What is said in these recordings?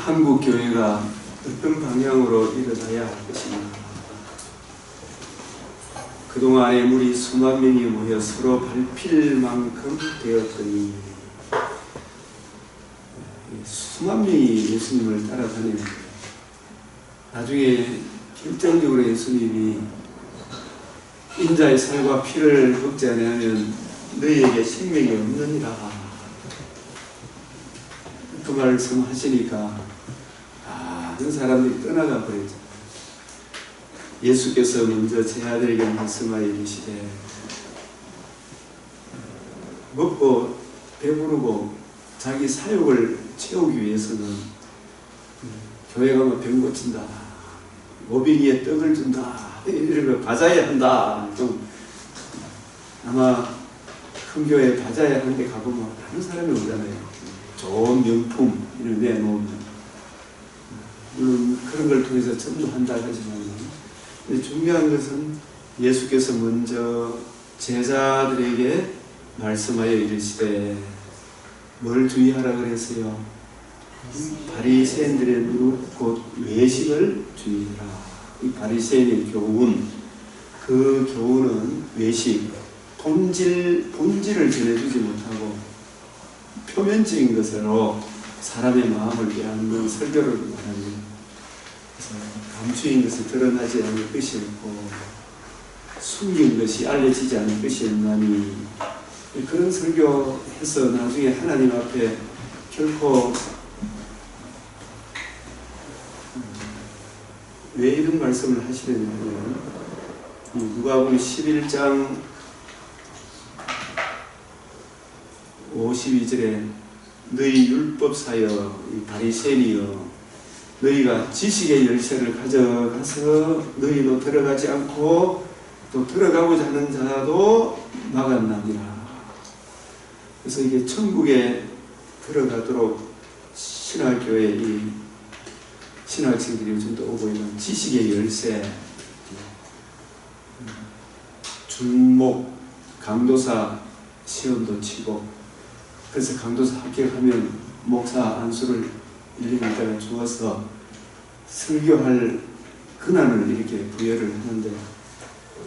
한국 교회가 어떤 방향으로 일어나야 할 것인가. 그동안에 우리 수만 명이 모여 서로 밟힐 만큼 되었더니 수만 명이 예수님을 따라다니는 거예요. 나중에 결정적으로 예수님이 인자의 살과 피를 먹지 않으면 너희에게 생명이 없느니라 그 말씀하시니까 많은 사람들이 떠나가 버렸죠. 예수께서 먼저 제 아들에게 말씀하여 이르시되 먹고 배부르고 자기 사욕을 채우기 위해서는 교회 가면 병 고친다, 모빈이에 떡을 준다, 이런 거 받아야 한다. 좀 아마 큰 교회 받아야 하는데 가보면 다른 사람이 오잖아요. 좋은 명품 이런 데 내놓으면 물론 그런 걸 통해서 전부 한다 하지만 중요한 것은 예수께서 먼저 제자들에게 말씀하여 이르시되 뭘 주의하라 그랬어요? 바리새인들의 누룩 곧 외식을 주의하라. 이 바리새인의 교훈, 그 교훈은 외식, 본질을 전해주지 못하고 표면적인 것으로 사람의 마음을 빼앗는 설교를 말합니다. 그래서 감추인 것이 드러나지 않을 것이 없고 숨긴 것이 알려지지 않을 것이 없나니 그런 설교해서 나중에 하나님 앞에 결코 왜 이런 말씀을 하시려냐면 누가복음 11장 52절에 너희 율법사여 바리새인이여 너희가 지식의 열쇠를 가져가서 너희도 들어가지 않고 또 들어가고자 하는 자도 막았나니라. 그래서 이게 천국에 들어가도록 신학교에 이 신학생들이 요즘도 오고 있는 지식의 열쇠, 준목, 강도사 시험도 치고 그래서 강도사 합격하면 목사 안수를 1년에다가 주어서 설교할 권한을 이렇게 부여를 하는데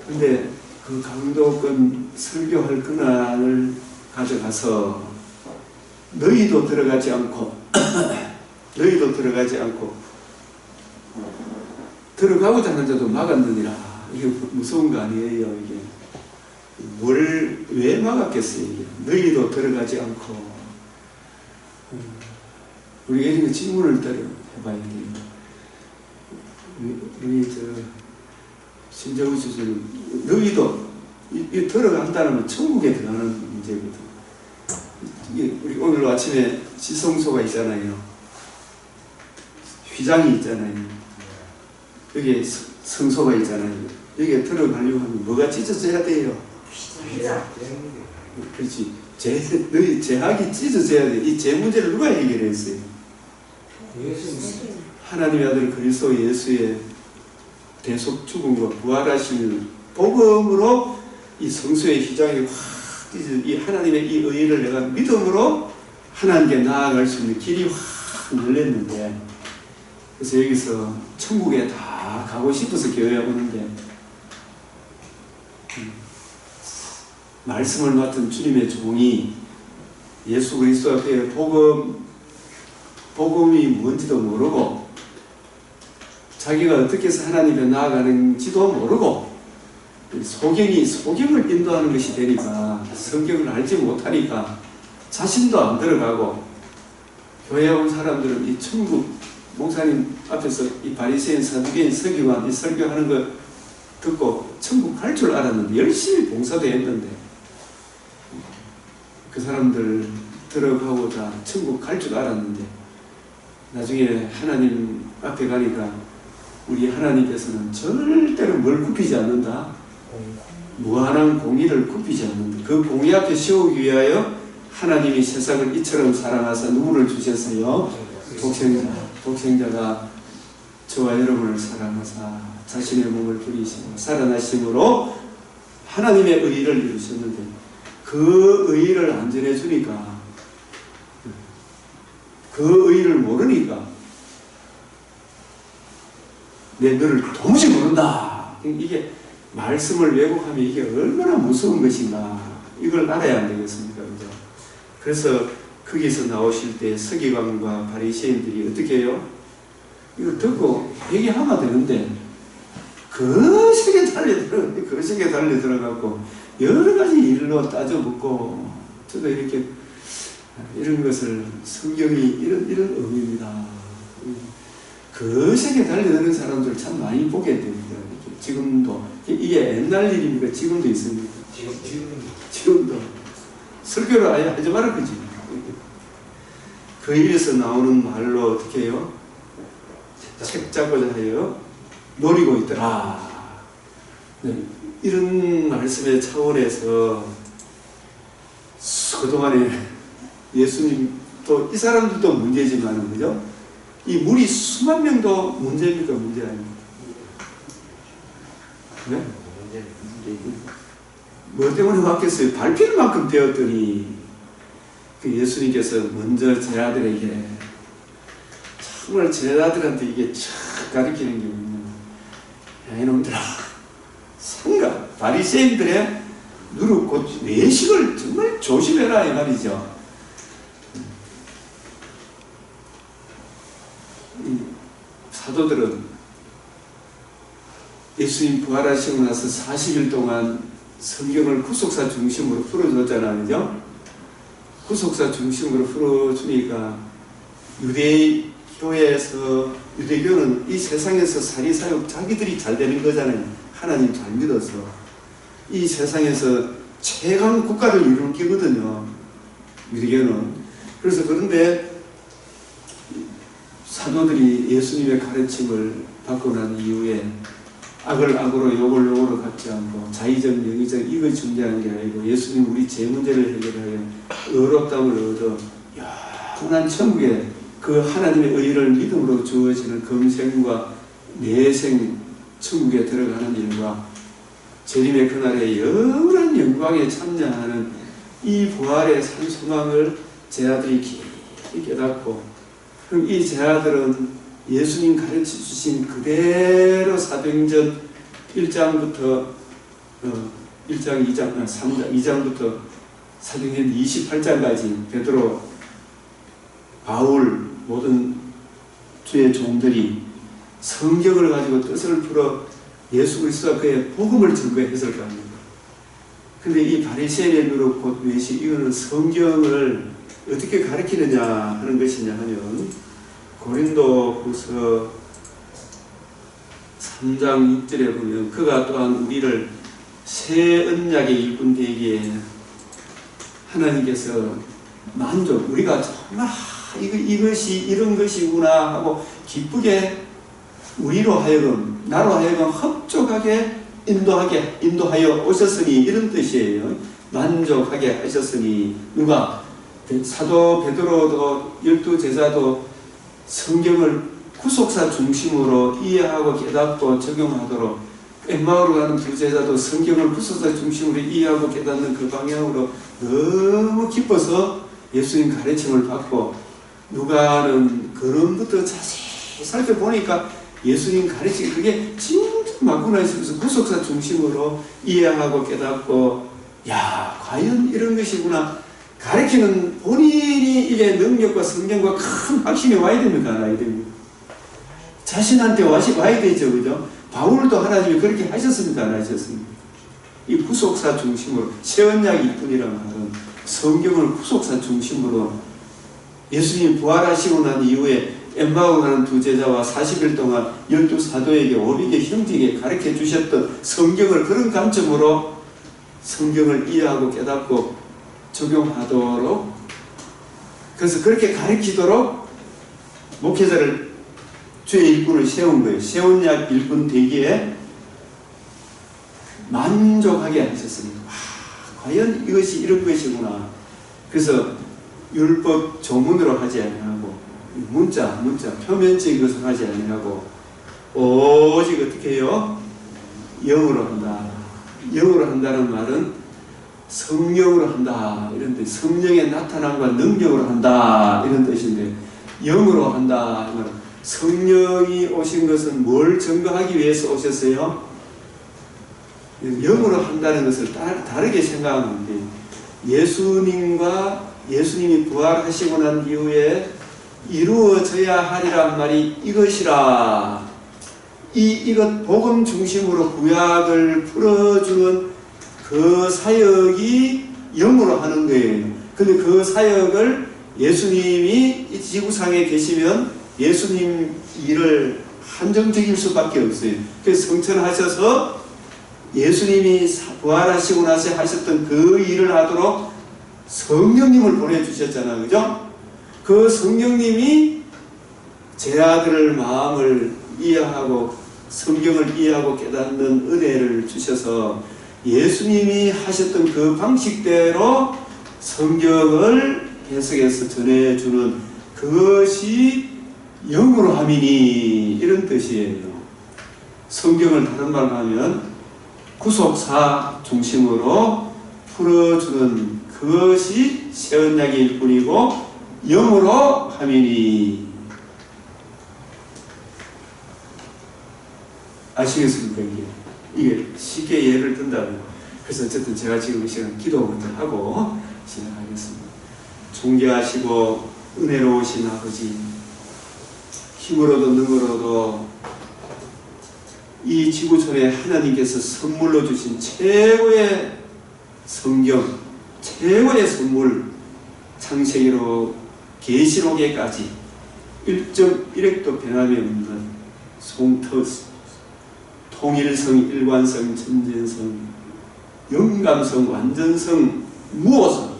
근데 그 강도권 설교할 권한을 가져가서 너희도 들어가지 않고 들어가고자 하는 자도 막았느니라. 이게 무서운 거 아니에요. 이게 뭘 왜 막았겠어요. 이게 너희도 들어가지 않고 우리 애들이 질문을 해봐야 돼요. 우리 신정우 교수님 너희도 이 들어간다는 건 천국에 들어가는 문제거든. 이게 우리 오늘 아침에 지성소가 있잖아요. 휘장이 있잖아요. 여기에 성소가 있잖아요. 여기에 들어가려고 하면 뭐가 찢어져야 돼요? 휘장. 그렇지. 너희 제약이 찢어져야 돼. 이 제 문제를 누가 해결했어요? 하나님의 아들 그리스도 예수의 대속 죽음과 부활하시는 복음으로 이 성소의 휘장이 확 찢어져. 이 하나님의 이 의를 내가 믿음으로 하나님께 나아갈 수 있는 길이 확 열렸는데 그래서 여기서 천국에 다 가고 싶어서 교회에 오는데 말씀을 맡은 주님의 종이 예수 그리스도 앞에 복음이 뭔지도 모르고 자기가 어떻게 해서 하나님 앞에 나아가는지도 모르고 소경을 인도하는 것이 되니까 성경을 알지 못하니까 자신도 안 들어가고 교회에 온 사람들은 이 천국 목사님 앞에서 이 바리새인 사두개인 서기관 이 설교하는 거 듣고 천국 갈 줄 알았는데 열심히 봉사도 했는데 그 사람들 들어가고자 천국 갈 줄 알았는데 나중에 하나님 앞에 가니까 우리 하나님께서는 절대로 뭘 굽히지 않는다. 무한한 공의를 굽히지 않는다. 그 공의 앞에 세우기 위하여 하나님이 세상을 이처럼 사랑하사 눈물을 주셨어요. 독생자가 저와 여러분을 사랑하사 자신의 몸을 부리시고 살아나심으로 하나님의 의를 이루셨는데 그 의를 안 전해주니까 그 의를 모르니까 내 너를 도무지 모른다. 이게 말씀을 왜곡하면 이게 얼마나 무서운 것인가. 이걸 알아야 안 되겠습니까? 그죠? 그래서 거기서 나오실 때 서기관과 바리새인들이 어떻게 해요? 이거 듣고 회개하면 되는데 거세게 달려들어가고 여러 가지 일로 따져묻고, 저도 이렇게 이런 것을 성경이 이런 의미입니다. 거세게 달려드는 사람들 참 많이 보게 됩니다. 지금도 이게 옛날 일입니까? 지금도 있습니다. 지금도 설교를 아예 하지 말았겠지. 그 일에서 나오는 말로 어떻게 해요? 책 잡고자 하여 노리고 있더라. 네, 이런 말씀의 차원에서 그동안에 예수님 또 이 사람들도 문제지만, 그죠? 이 무리 수만 명도 문제입니까? 문제 아닙니까? 네? 뭐 때문에 왔겠어요? 밟힐 만큼 되었더니 그 예수님께서 먼저 제자들에게, 정말 제자들한테 이게 촥 가르치는 게 뭐냐, 야 이놈들아, 상가 바리새인들의 누룩 곧 외식을 정말 조심해라 이 말이죠. 사도들은 예수님 부활하시고 나서 40일 동안 성경을 구속사 중심으로 풀어줬잖아요. 그죠? 구속사 중심으로 풀어주니까 유대교는 이 세상에서 사리사욕 자기들이 잘 되는 거잖아요. 하나님 잘 믿어서. 이 세상에서 최강 국가를 이룰 끼거든요. 유대교는. 그래서 그런데 사도들이 예수님의 가르침을 받고 난 이후에 악을 악으로 욕을 욕으로 갚지 않고 자의적 명의적 이익을 존재하는 게 아니고 예수님 우리 제 문제를 해결하여 의롭다움을 얻어 영원한 천국에 그 하나님의 의를 믿음으로 주어지는 금생과 내생 천국에 들어가는 일과 재림의 그날의 영원한 영광에 참여하는 이 부활의 산 소망을 제자들이 깊이 깨닫고, 그럼 이 제자들은 예수님 가르쳐 주신 그대로 사도행전 1장부터 1장, 2장, 3장, 2장부터 사도행전 28장까지 베드로, 바울 모든 주의 종들이 성경을 가지고 뜻을 풀어 예수 그리스도와 그의 복음을 증거했을 거 아닙니까? 근데 이 바리새인의 누룩 곧 외식, 이거는 성경을 어떻게 가르치느냐 하는 것이냐 하면, 고린도후서 3장 6절에 보면 그가 또한 우리를 새 언약의 일꾼 되기에 하나님께서 만족, 우리가 정말 이것이 이런 것이구나 하고 기쁘게 우리로 하여금, 나로 하여금 흡족하게 인도하여 오셨으니, 이런 뜻이에요. 만족하게 하셨으니. 누가? 사도 베드로도 12제자도 성경을 구속사 중심으로 이해하고 깨닫고 적용하도록, 엠마오로 가는 두 제자도 성경을 구속사 중심으로 이해하고 깨닫는 그 방향으로 너무 기뻐서 예수님 가르침을 받고, 누가는 그런부터 자세히 살펴보니까 예수님 가르치기 그게 진짜 맞구나 싶어서 구속사 중심으로 이해하고 깨닫고, 야 과연 이런 것이구나. 가르치는 본인이 이게 능력과 성경과 큰 확신이 와야 됩니까? 안 와야 됩니까? 자신한테 와야 되죠. 그죠? 바울도 하나님이 그렇게 하셨습니까? 안 하셨습니까? 이 구속사 중심으로, 새언약일 뿐이란 말은 성경을 구속사 중심으로 예수님 부활하시고 난 이후에 엠마오 가는 두 제자와 40일 동안 12사도에게 오비게 형제에게 가르쳐 주셨던 성경을 그런 관점으로 성경을 이해하고 깨닫고 적용하도록, 그래서 그렇게 가르치도록 목회자를, 주의 일꾼을 세운 거예요. 새언약 일꾼 되기에 만족하게 하셨습니다. 과연 이것이 이런 것이구나. 그래서 율법 조문으로 하지 아니하고 문자 표면적인 것을 하지 아니하고 오직 어떻게 해요? 영으로 한다. 영으로 한다는 말은 성령으로 한다 이런 뜻, 성령의 나타남과 능력으로 한다 이런 뜻인데, 영으로 한다 이 말은 성령이 오신 것은 뭘 증거하기 위해서 오셨어요? 영으로 한다는 것을 다르게 생각하는데, 예수님이 부활하시고 난 이후에 이루어져야 하리란 말이 이것이라. 이것 복음 중심으로 구약을 풀어주는 그 사역이 영으로 하는 거예요. 근데 그 사역을 예수님이 이 지구상에 계시면 예수님 일을 한정적일 수밖에 없어요. 그래서 성천하셔서 예수님이 부활하시고 나서 하셨던 그 일을 하도록 성령님을 보내주셨잖아요. 그죠? 그 성령님이 제 아들을 마음을 이해하고 성경을 이해하고 깨닫는 은혜를 주셔서 예수님이 하셨던 그 방식대로 성경을 해석해서 전해주는 그것이 영으로 함이니, 이런 뜻이에요. 성경을 다른 말로 하면 구속사 중심으로 풀어주는 그것이 새언약일 뿐이고 영으로 함이니. 아시겠습니까? 이게 쉽게 예를 든다면. 그래서 어쨌든 제가 지금 이 시간 기도부터 하고 시작하겠습니다. 존귀하시고 은혜로우신 아버지, 힘으로도 능으로도 이 지구촌에 하나님께서 선물로 주신 최고의 성경, 최고의 선물, 창세기로 계시록에까지 1.1획도 변함이 없는 통일성, 일관성, 전진성, 영감성, 완전성, 무오성,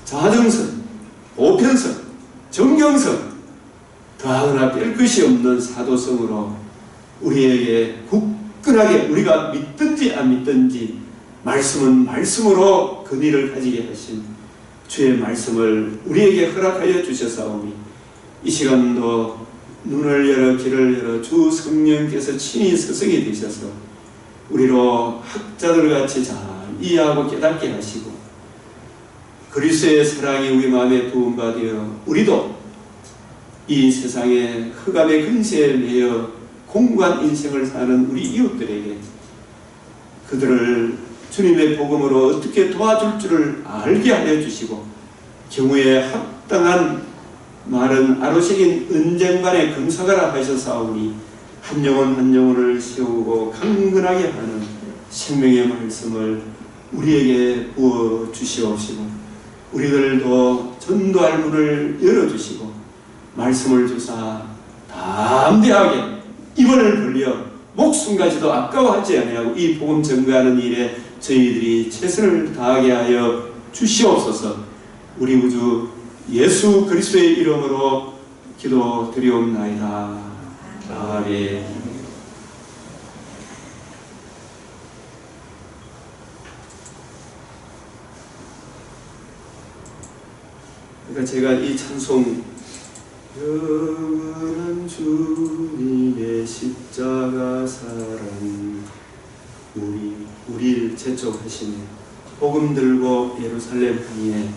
자정성, 보편성, 정경성, 더하거나 뺄 것이 없는 사도성으로 우리에게 굳건하게, 우리가 믿든지 안 믿든지 말씀은 말씀으로 근위를 가지게 하신 주의 말씀을 우리에게 허락하여 주셔사오니, 이 시간도 눈을 열어 귀를 열어 주 성령께서 친히 스승이 되셔서 우리로 학자들같이 잘 이해하고 깨닫게 하시고, 그리스도의 사랑이 우리 마음에 부음받아 우리도 이 세상에 흑암의 근세에 매여 공고한 인생을 사는 우리 이웃들에게 그들을 주님의 복음으로 어떻게 도와줄 줄을 알게 하여 주시고, 경우에 합당한 말은 아로새긴 은쟁반에 금사가라 하셨사오니 한 영혼 한 영혼을 세우고 강건하게 하는 생명의 말씀을 우리에게 부어 주시옵시고, 우리들도 전도할 문을 열어주시고 말씀을 주사 담대하게 입을 벌려 목숨까지도 아까워하지 아니하고 이 복음 전가하는 일에 저희들이 최선을 다하게 하여 주시옵소서. 우리 우주 예수 그리스도의 이름으로 기도드리옵나이다. 아멘. 그러니까 제가 이 찬송 영원한 주님의 십자가 사랑 우리를 재촉하시네. 복음 들고 예루살렘 향해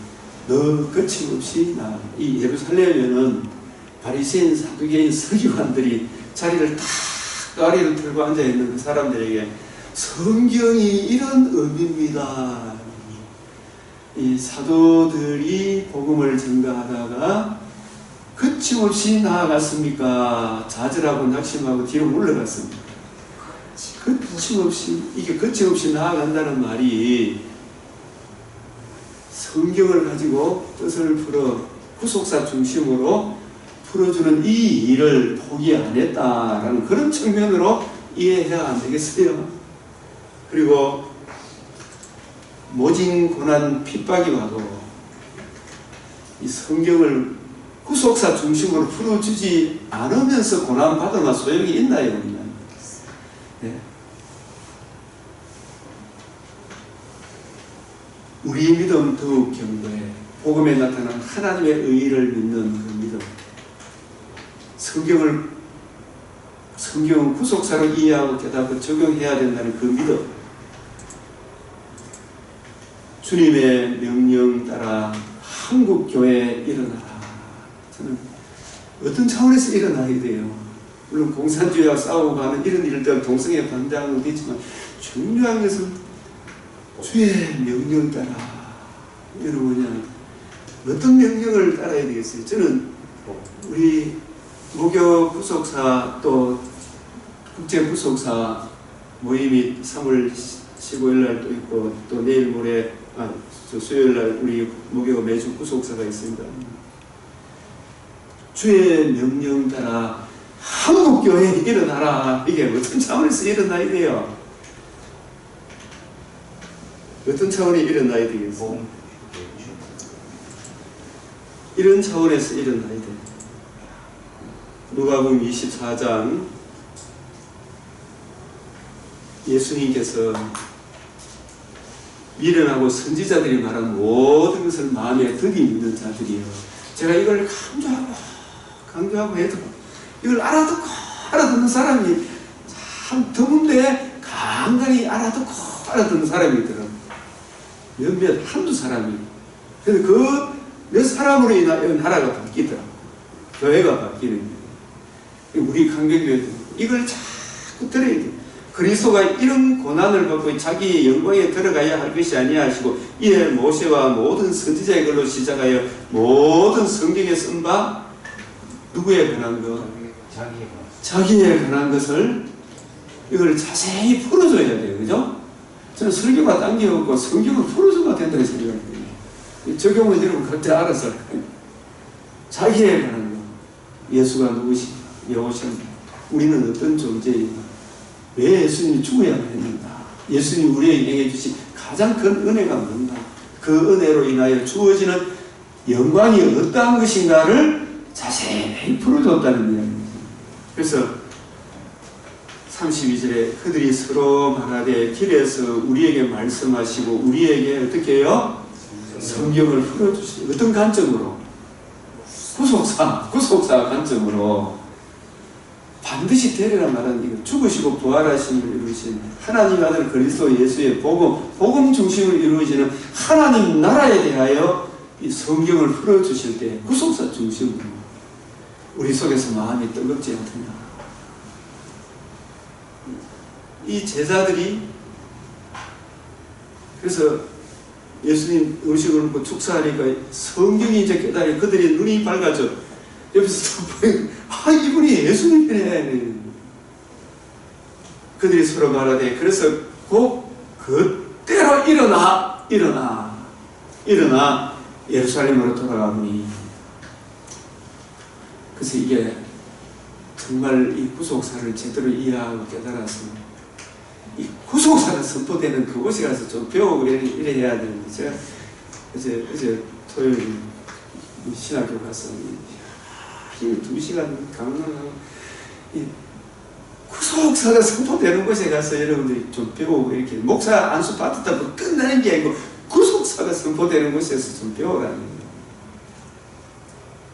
너 거침없이 나. 이 예루살렘에는 바리새인 사두개인 서기관들이 자리를 탁 다리를 들고 앉아있는 그 사람들에게 성경이 이런 의미입니다. 이 사도들이 복음을 전가하다가 거침없이 나아갔습니까? 좌절하고 낙심하고 뒤로 물러갔습니다. 거침없이 나아간다는 말이 성경을 가지고 뜻을 풀어 구속사 중심으로 풀어주는 이 일을 포기 안 했다라는 그런 측면으로 이해해야 안 되겠어요? 그리고 모진 고난 핍박이 와도 이 성경을 구속사 중심으로 풀어주지 않으면서 고난받으면 소용이 있나요? 없나요? 네. 우리 믿음 더욱 견고해. 복음에 나타난 하나님의 의의를 믿는 그 믿음. 성경은 구속사로 이해하고 깨닫고 적용해야 된다는 그 믿음. 주님의 명령 따라 한국교회에 일어나라. 저는 어떤 차원에서 일어나야 돼요. 물론 공산주의와 싸우고 하는 이런 일들 동성애 반대하는 것도 있지만 중요한 것은 주의 명령 따라. 여러분, 어떤 명령을 따라야 되겠어요? 저는 우리 목요 부속사 또 국제 부속사 모임이 3월 15일 날 또 있고 또 내일 모레 수요일 날 우리 목요 매주 부속사가 있습니다. 주의 명령 따라 한국교회에 일어나라. 이게 어떤 차원에서 일어나야 돼요? 어떤 차원에 일어나야 되겠어요? 이런 차원에서 일어나야 돼요. 누가복음 24장 예수님께서 미련하고 선지자들이 말한 모든 것을 마음에 득이 있는 자들이요. 제가 이걸 강조하고 해도 이걸 알아듣는 사람이 참 드문데 간간히 알아듣는 사람이 있더라고요. 몇몇 한두 사람이. 그래서 그 몇 사람으로 인하여 나라가 바뀌더라고요. 교회가 바뀌는 거예요. 우리 강경교회도 이걸 자꾸 들어야 돼요. 그리스도가 이런 고난을 받고 자기의 영광에 들어가야 할 것이 아니야 하시고 이에 모세와 모든 선지자의 글로 시작하여 모든 성경에 쓴 바 누구에 관한 것? 자기에 관한 것을 이걸 자세히 풀어줘야 돼요. 그죠? 저는 설교가 당겨갖고 성경을 풀어줘야 된다고 생각합니다. 적용은 여러분 각자 알아서 할 거예요. 자기에 관한 것. 예수가 누구신가? 여호신가? 우리는 어떤 존재인가? 왜 예수님이 죽어야 했는가? 예수님이 우리에게 행해 주신 가장 큰 은혜가 뭔가? 그 은혜로 인하여 주어지는 영광이 어떠한 것인가를 자세히 풀어줬다는 이야기입니다. 그래서 32절에 그들이 서로 말하되 길에서 우리에게 말씀하시고 우리에게 어떻게 해요? 성경을 풀어주시고 어떤 관점으로? 구속사 관점으로 반드시 되리라 말하는 이거 죽으시고 부활하심을 이루신 하나님 아들 그리스도 예수의 복음 중심을 이루어지는 하나님 나라에 대하여 이 성경을 풀어주실 때 구속사 중심으로 우리 속에서 마음이 뜨겁지 않느냐. 이 제자들이 그래서 예수님 음식을 먹고 축사하니까 성경이 이제 깨달아 그들의 눈이 밝아져. 옆에서 이분이 예수님이네. 그들이 서로 말하되 그래서 곧 그때로 일어나 예루살렘으로 돌아가보니. 그래서 이게 정말 이 구속사를 제대로 이해하고 깨달아서 이 구속사가 선포되는 그곳에 가서 좀 배우고 이래 해야 되는데 제가 어제 토요일 신학교 가서 2시간 강론하고 구속사가 선포되는 곳에 가서 여러분들이 좀 배우고 이렇게 목사 안수 받았다고 끝나는 게 아니고 구속사가 선포되는 곳에서 좀 배우라는 거예요.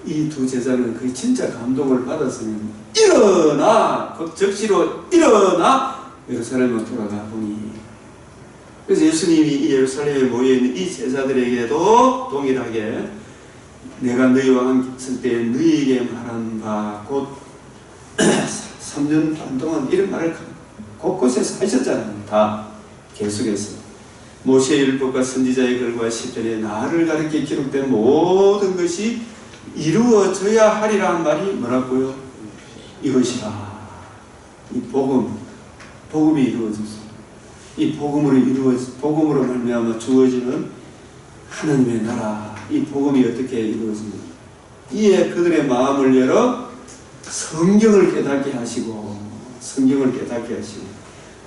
이 두 제자는 그 진짜 감동을 받았으면 일어나! 적시로 일어나! 예루살렘으로 돌아가 보니. 그래서 예수님이 이 예루살렘에 모여있는 이 제자들에게도 동일하게 내가 너희와 함께 있을 때 너희에게 말한 바 곧 3년 반 동안 이런 말을 곳곳에서 하셨잖아요. 다 계속해서 모세의 율법과 선지자의 글과 시편에 나를 가르쳐 기록된 모든 것이 이루어져야 하리라는 말이 뭐라고요? 이것이라. 이 복음이 이루어졌어요. 이 복음으로 말미암아 주어지는 하나님의 나라. 이 복음이 어떻게 이루어집니까? 이에 그들의 마음을 열어 성경을 깨닫게 하시고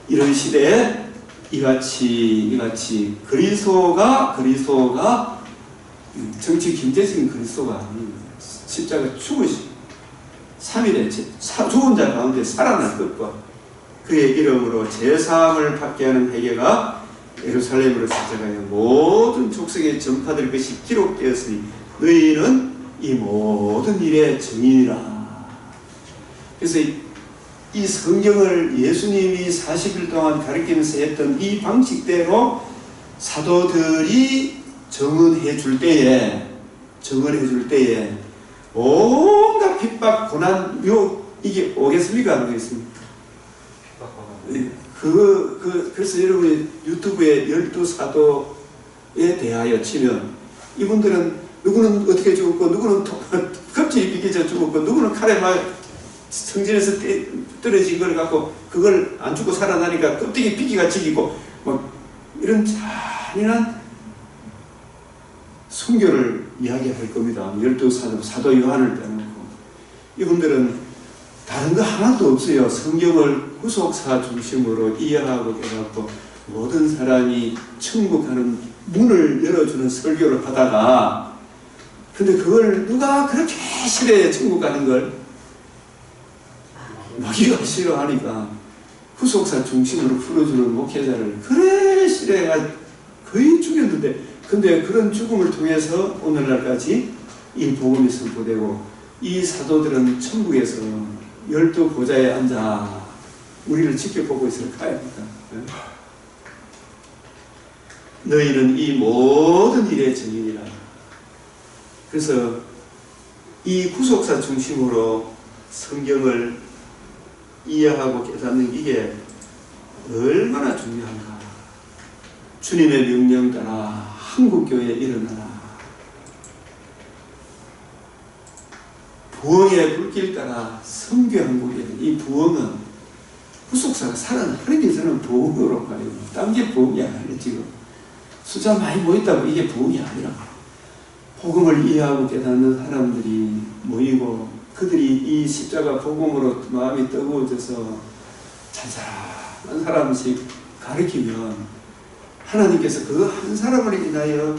이런 시대에 이같이 그리스도가 정치 경제적인 그리스도가 아닙니다. 십자가 죽으시고 3일에 죽은 자 가운데 살아날 것과 그의 이름으로 제사함을 받게 하는 회개가 예루살렘으로 시작하여 모든 족속에 전파될 것이 기록되었으니 너희는 이 모든 일의 증인이라. 그래서 이 성경을 예수님이 40일 동안 가르치면서 했던 이 방식대로 사도들이 정언해 줄 때에 온갖 핍박, 고난, 유혹 이게 오겠습니까? 안 오겠습니까? 그래서 여러분이 유튜브에 12사도에 대하여 치면 이분들은 누구는 어떻게 죽었고 누구는 겁질이 비켜져 죽었고 누구는 칼에 막 성전에서 떨어진 걸 갖고 그걸 안 죽고 살아나니까 껍데기 비기가 지기고 막 이런 잔인한 순교를 이야기할 겁니다. 12사도, 사도 요한을 빼놓고 이분들은 다른 거 하나도 없어요. 성경을 후속사 중심으로 이해하고 깨닫고 모든 사람이 천국 가는 문을 열어주는 설교를 하다가 근데 그걸 누가 그렇게 싫어해 천국 가는 걸 마귀가 싫어하니까 후속사 중심으로 풀어주는 목회자를 그래 싫어해가 거의 죽였는데 근데 그런 죽음을 통해서 오늘날까지 이 복음이 선포되고 이 사도들은 천국에서 12보좌에 앉아 우리를 지켜보고 있을 까입니다. 너희는 이 모든 일의 증인이라. 그래서 이 후속사 중심으로 성경을 이해하고 깨닫는 이게 얼마나 중요한가. 주님의 명령 따라 한국교회에 일어나라. 부흥의 불길 따라 선교한국에 이 부흥은 후속사가 살아나는 게 저는 부흥으로 봐요. 딴 게 부흥이 아니에요. 지금 숫자 많이 모였다고 이게 부흥이 아니라 복음을 이해하고 깨닫는 사람들이 모이고 그들이 이 십자가 복음으로 마음이 뜨거워져서 잔잔한 사람씩 가르치면 하나님께서 그 한 사람을 인하여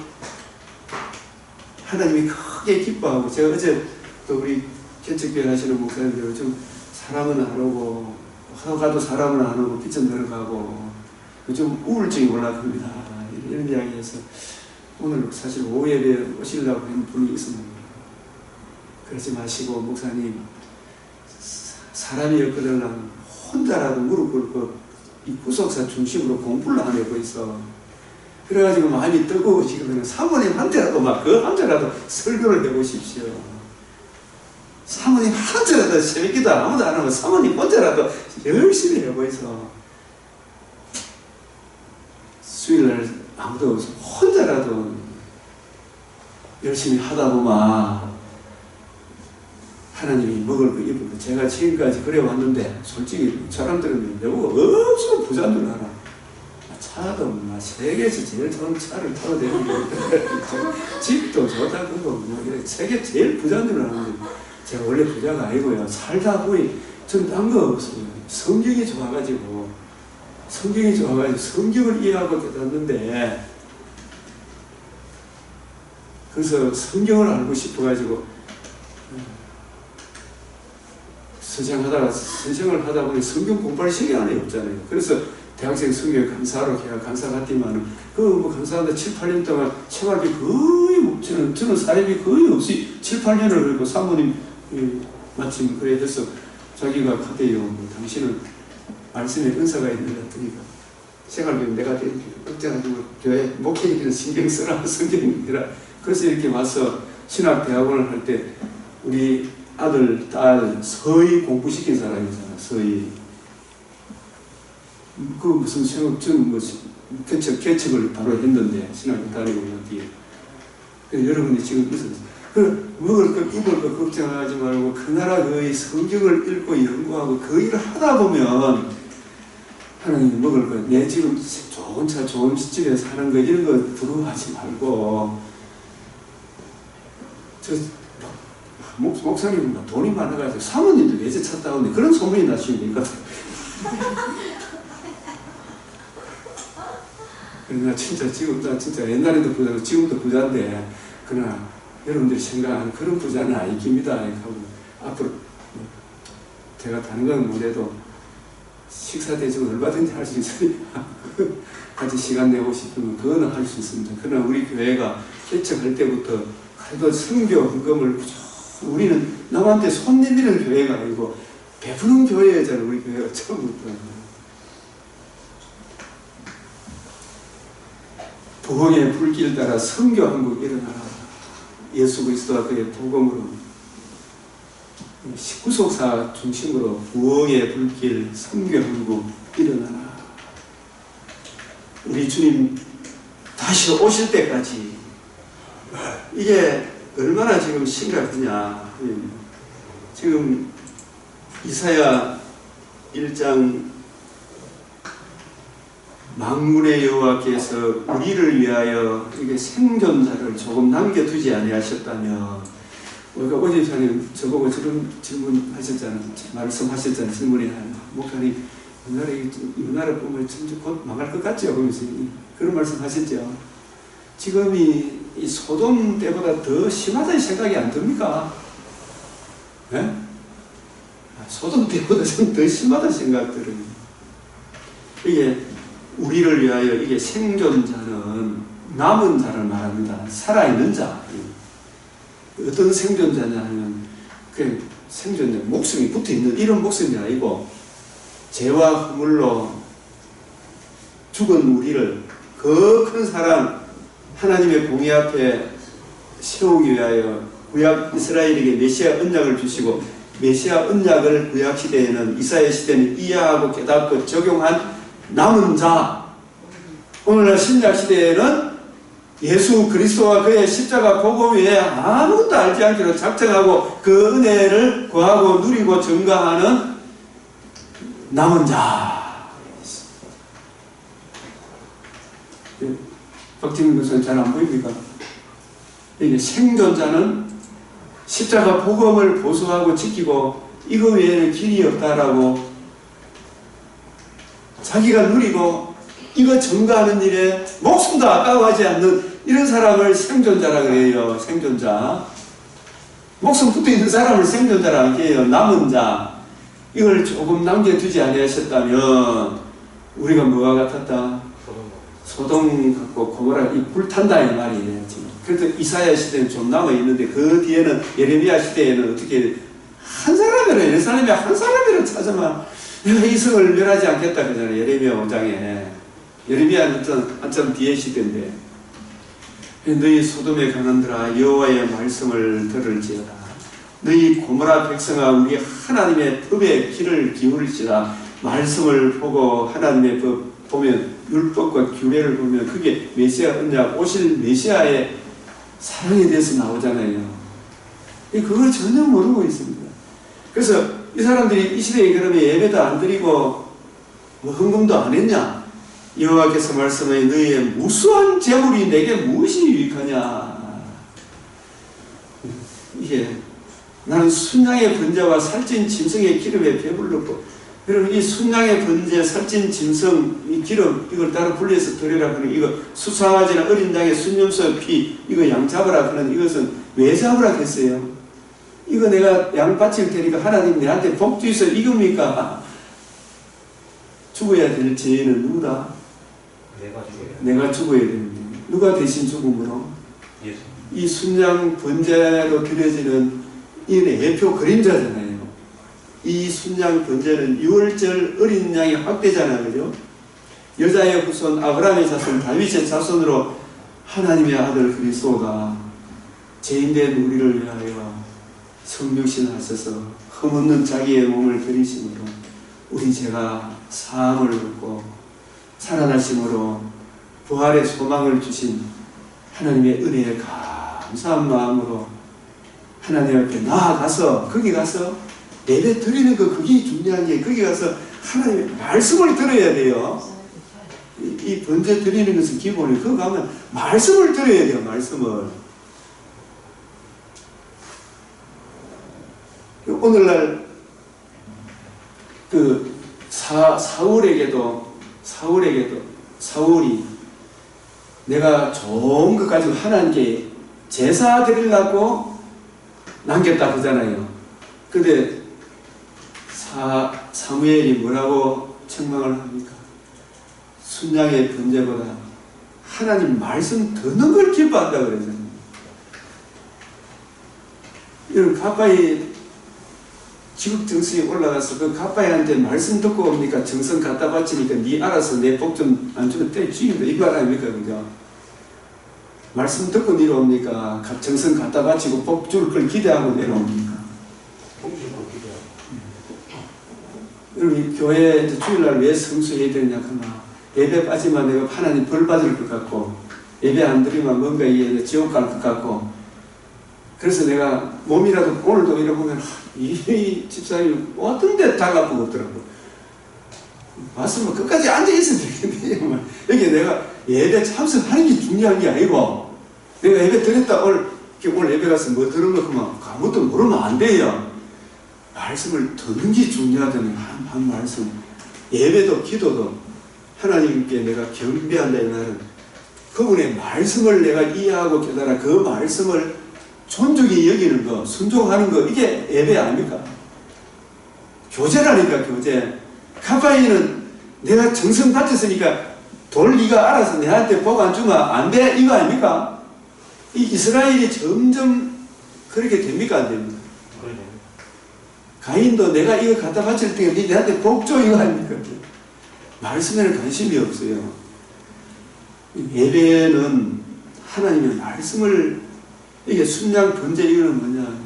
하나님이 크게 기뻐하고 제가 어제 또 우리 개척교회 하시는 목사님들 좀 사람은 안 오고 허가도 사람은 안 오고 빚은 들어가고 좀 우울증이 올라갑니다. 이런 이야기해서 오늘 사실 오후 예배에 오시려고 하는 분이 있습니다. 그러지 마시고 목사님 사람이 엮어달라면 혼자라도 무릎 꿇고 이 구속사 중심으로 공부를 안 하고 있어. 그래가지고 마음이 뜨거워지면 사모님한테라도 막 그 한테라도 설교를 해보십시오. 사모님 한테라도 재밌기도 아무도 안 하고 사모님 혼자라도 열심히 해보이소. 수요일날 아무도 없어 혼자라도 열심히 하다 보면 하나님이 먹을 거 입을 거 제가 지금까지 그래 왔는데 솔직히 사람들은 내보고 엄청 부자인 줄 알아. 차도 막 세계에서 제일 좋은 차를 타고 다니고 집도 좋다 그거 뭐 세계 제일 부자인 줄 알았는데 제가 원래 부자가 아니고요. 살다 보니 전 딴 거 없어요. 성경이 좋아가지고 성경을 이해하고 깨닫는데 그래서 성경을 알고 싶어가지고 선생을 하다 보니 성경 공부할 시간이 없잖아요. 그래서 대학생 성경 강사로 걔가 강사 같지만 뭐 강사하는데 7, 8년 동안 생활비 거의 못 저는 사례비 거의 없이 7, 8년을 그리고 사모님 마침 그래 해서 자기가 하대요. 뭐 당신은 말씀에 은사가 있는 것 같으니까 생활비 내가 걱정가지고 교회 목회자들은 신경 쓰라 성경이라 그래서 이렇게 와서 신학대학원을 할 때 우리 아들, 딸 서희 공부시킨 사람이잖아. 서희 그 무슨 생업증 뭐 개척을 바로 했는데 신학교 다니고 여기 여러분이 지금 그 먹을 거 입을 거 걱정하지 말고 그 나라 거의 성경을 읽고 연구하고 그 일을 하다 보면 하나님 먹을 거 내 지금 좋은 차 좋은 집에 사는 거 이런 거 부러워하지 말고 저 목사님 돈이 많아가지고 사모님도 외제 찾다오는데 그런 소문이 나시면 될 것 같아요. 나 진짜 옛날에도 부자고 지금도 부자인데 그러나 여러분들이 생각하는 그런 부자는 아닙니다. 하고 앞으로 제가 다른 건 못해도 식사 대접은 얼마든지 할 수 있으니까 같이 시간 내고 싶으면 그거는 할 수 있습니다. 그러나 우리 교회가 개척할 때부터 그래도 선교 헌금을 우리는 남한테 손 내미는 교회가 아니고 베푸는 교회잖아요. 우리 교회가 처음부터. 부흥의 불길 따라 선교 한국 일어나라. 예수 그리스도와 그의 복음으로 십구속사 중심으로 부흥의 불길 성교한국 일어나라. 우리 주님 다시 오실 때까지 이게 얼마나 지금 심각하냐. 지금 이사야 1장 만군의 여호와께서 우리를 위하여 이게 생존자를 조금 남겨두지 아니하셨다면, 우리가 어제 전에 저보고 저런 질문하셨잖아요. 말씀하셨잖아요. 질문이 목사님 우리나라 보면 곧 망할 것 같죠? 그러면서 그런 말씀하셨죠. 지금이 이 소돔 때보다 더 심하다는 생각이 안 듭니까? 네? 소돔 때보다 더 심하다는 생각 들어요. 이게 우리를 위하여 이게 생존자는 남은 자를 말합니다. 살아있는 자. 어떤 생존자냐 하면 그 생존자, 목숨이 붙어있는 이런 목숨이 아니고 죄와 허물로 죽은 우리를 그 큰 사랑 하나님의 공의 앞에 세우기 위하여 구약 이스라엘에게 메시아 언약을 주시고, 메시아 언약을 구약 시대에는 이사야 시대는 이해하고 깨닫고 적용한 남은 자, 오늘날 신약 시대에는 예수 그리스도와 그의 십자가 복음 외에 아무것도 알지 않기로 작정하고 그 은혜를 구하고 누리고 증거하는 남은 자. 박진민 교수는 잘 안 보입니까? 이게 생존자는 십자가 복음을 보수하고 지키고 이거 외에는 길이 없다라고 자기가 누리고 이거 증거하는 일에 목숨도 아까워하지 않는 이런 사람을 생존자라 그래요. 생존자. 목숨 붙어있는 사람을 생존자라 해요. 남은 자. 이걸 조금 남겨두지 아니하셨다면 우리가 뭐가 같았다? 소돔 같고 고모라 불탄다 이 말이에요. 그래서 이사야 시대는 좀 남아있는데 그 뒤에는 예레미야 시대에는 어떻게 한 사람이라, 예루살렘에 한 사람이라 찾아만 내가 이 성을 멸하지 않겠다 그러잖아요. 예레미야 5장에. 예레미야는 한참 뒤에 시대인데, 너희 소돔에 가는들아 여호와의 말씀을 들을지어다. 너희 고모라 백성아 우리 하나님의 법에 귀를 기울일지다. 말씀을 보고 하나님의 법 보면, 율법과 규례를 보면 그게 메시아 언약, 오실 메시아의 사랑에 대해서 나오잖아요. 그걸 전혀 모르고 있습니다. 그래서 이 사람들이 이 시대에 그러면 예배도 안 드리고 뭐 헌금도 안 했냐? 여호와께서 말씀해 너희의 무수한 재물이 내게 무엇이 유익하냐? 이게 나는 순양의 번제와 살찐 짐승의 기름에 배불렀고, 여러분 이 순양의 번제, 살찐 짐승, 이 기름 이걸 따로 분리해서 드리라 하는 이거 수상하지나 어린 양의 순염소 피 이거 양 잡으라 하는 이것은 왜 잡으라 했어요? 이거 내가 양 바칠 테니까 하나님 내한테 복 주셔서 이겁니까? 죽어야 될 죄인은 누구다? 내가 죽어야 되는데 누가 대신 죽음으로? 예수. 이 순양 번제로 드려지는 이 예표 그림자잖아요. 이 순양 번제는 유월절 어린 양의 확대잖아요. 그죠? 여자의 후손 아브라함의 자손 다윗의 자손으로 하나님의 아들 그리스도가 죄인된 우리를 위하여 성육신 하셔서 흠없는 자기의 몸을 드리심으로 우리 죄가 사함을 얻고 살아나심으로 부활의 소망을 주신 하나님의 은혜에 감사한 마음으로 하나님 앞에 나아가서 거기 가서 예배 드리는 거 그게 중요한 게, 거기 가서 하나님의 말씀을 들어야 돼요. 이 번제 드리는 것은 기본이에요. 그거 가면 말씀을 들어야 돼요. 말씀을. 오늘날 그 사울이 내가 좋은 것 가지고 하나님께 제사 드리려고 남겼다 그러잖아요. 근데 사무엘이 뭐라고 책망을 합니까? 순양의 번제보다 하나님 말씀 듣는 걸 기뻐한다 그러잖아요. 여러분 가까이 지극정성이 올라가서 그 가빠이한테 말씀 듣고 옵니까? 정성 갖다 바치니까 네 알아서 내 복 좀 안 주면 때 죽인다 이 말 아닙니까? 그죠? 말씀 듣고 내려옵니까? 정성 갖다 바치고 복 줄 걸 기대하고 내려옵니까? 여러분 교회 주일날 왜 성수해야 되냐 그러면 예배 빠지면 내가 하나님 벌 받을 것 같고 예배 안 드리면 뭔가 이게 지옥 갈 것 같고 그래서 내가 몸이라도 오늘도 이래 보면 이 집사님 어떤 데 다가쁘고 없더라고. 말씀은 끝까지 앉아있으면 되겠네. 여기 내가 예배 참석하는 게 중요한 게 아니고 내가 예배 드렸다 오늘 예배 가서 뭐 들은 거 그만 아무것도 모르면 안 돼요. 말씀을 듣는 게 중요하다는 한 말씀. 예배도 기도도 하나님께 내가 경배한다 이 말은 그분의 말씀을 내가 이해하고 깨달아 그 말씀을 존중히 여기는 거, 순종하는 거 이게 예배 아닙니까? 교제라니까 교제. 가바이는 내가 정성 바쳤으니까 돌 네가 알아서 내한테 복 안 주면 안 돼 이거 아닙니까? 이 이스라엘이 점점 그렇게 됩니까 안 됩니까? 가인도 내가 이거 갖다 바칠 테니까 네 내한테 복 줘 이거 아닙니까? 말씀에는 관심이 없어요. 예배는 하나님의 말씀을 이게 순양 번제 이거는 뭐냐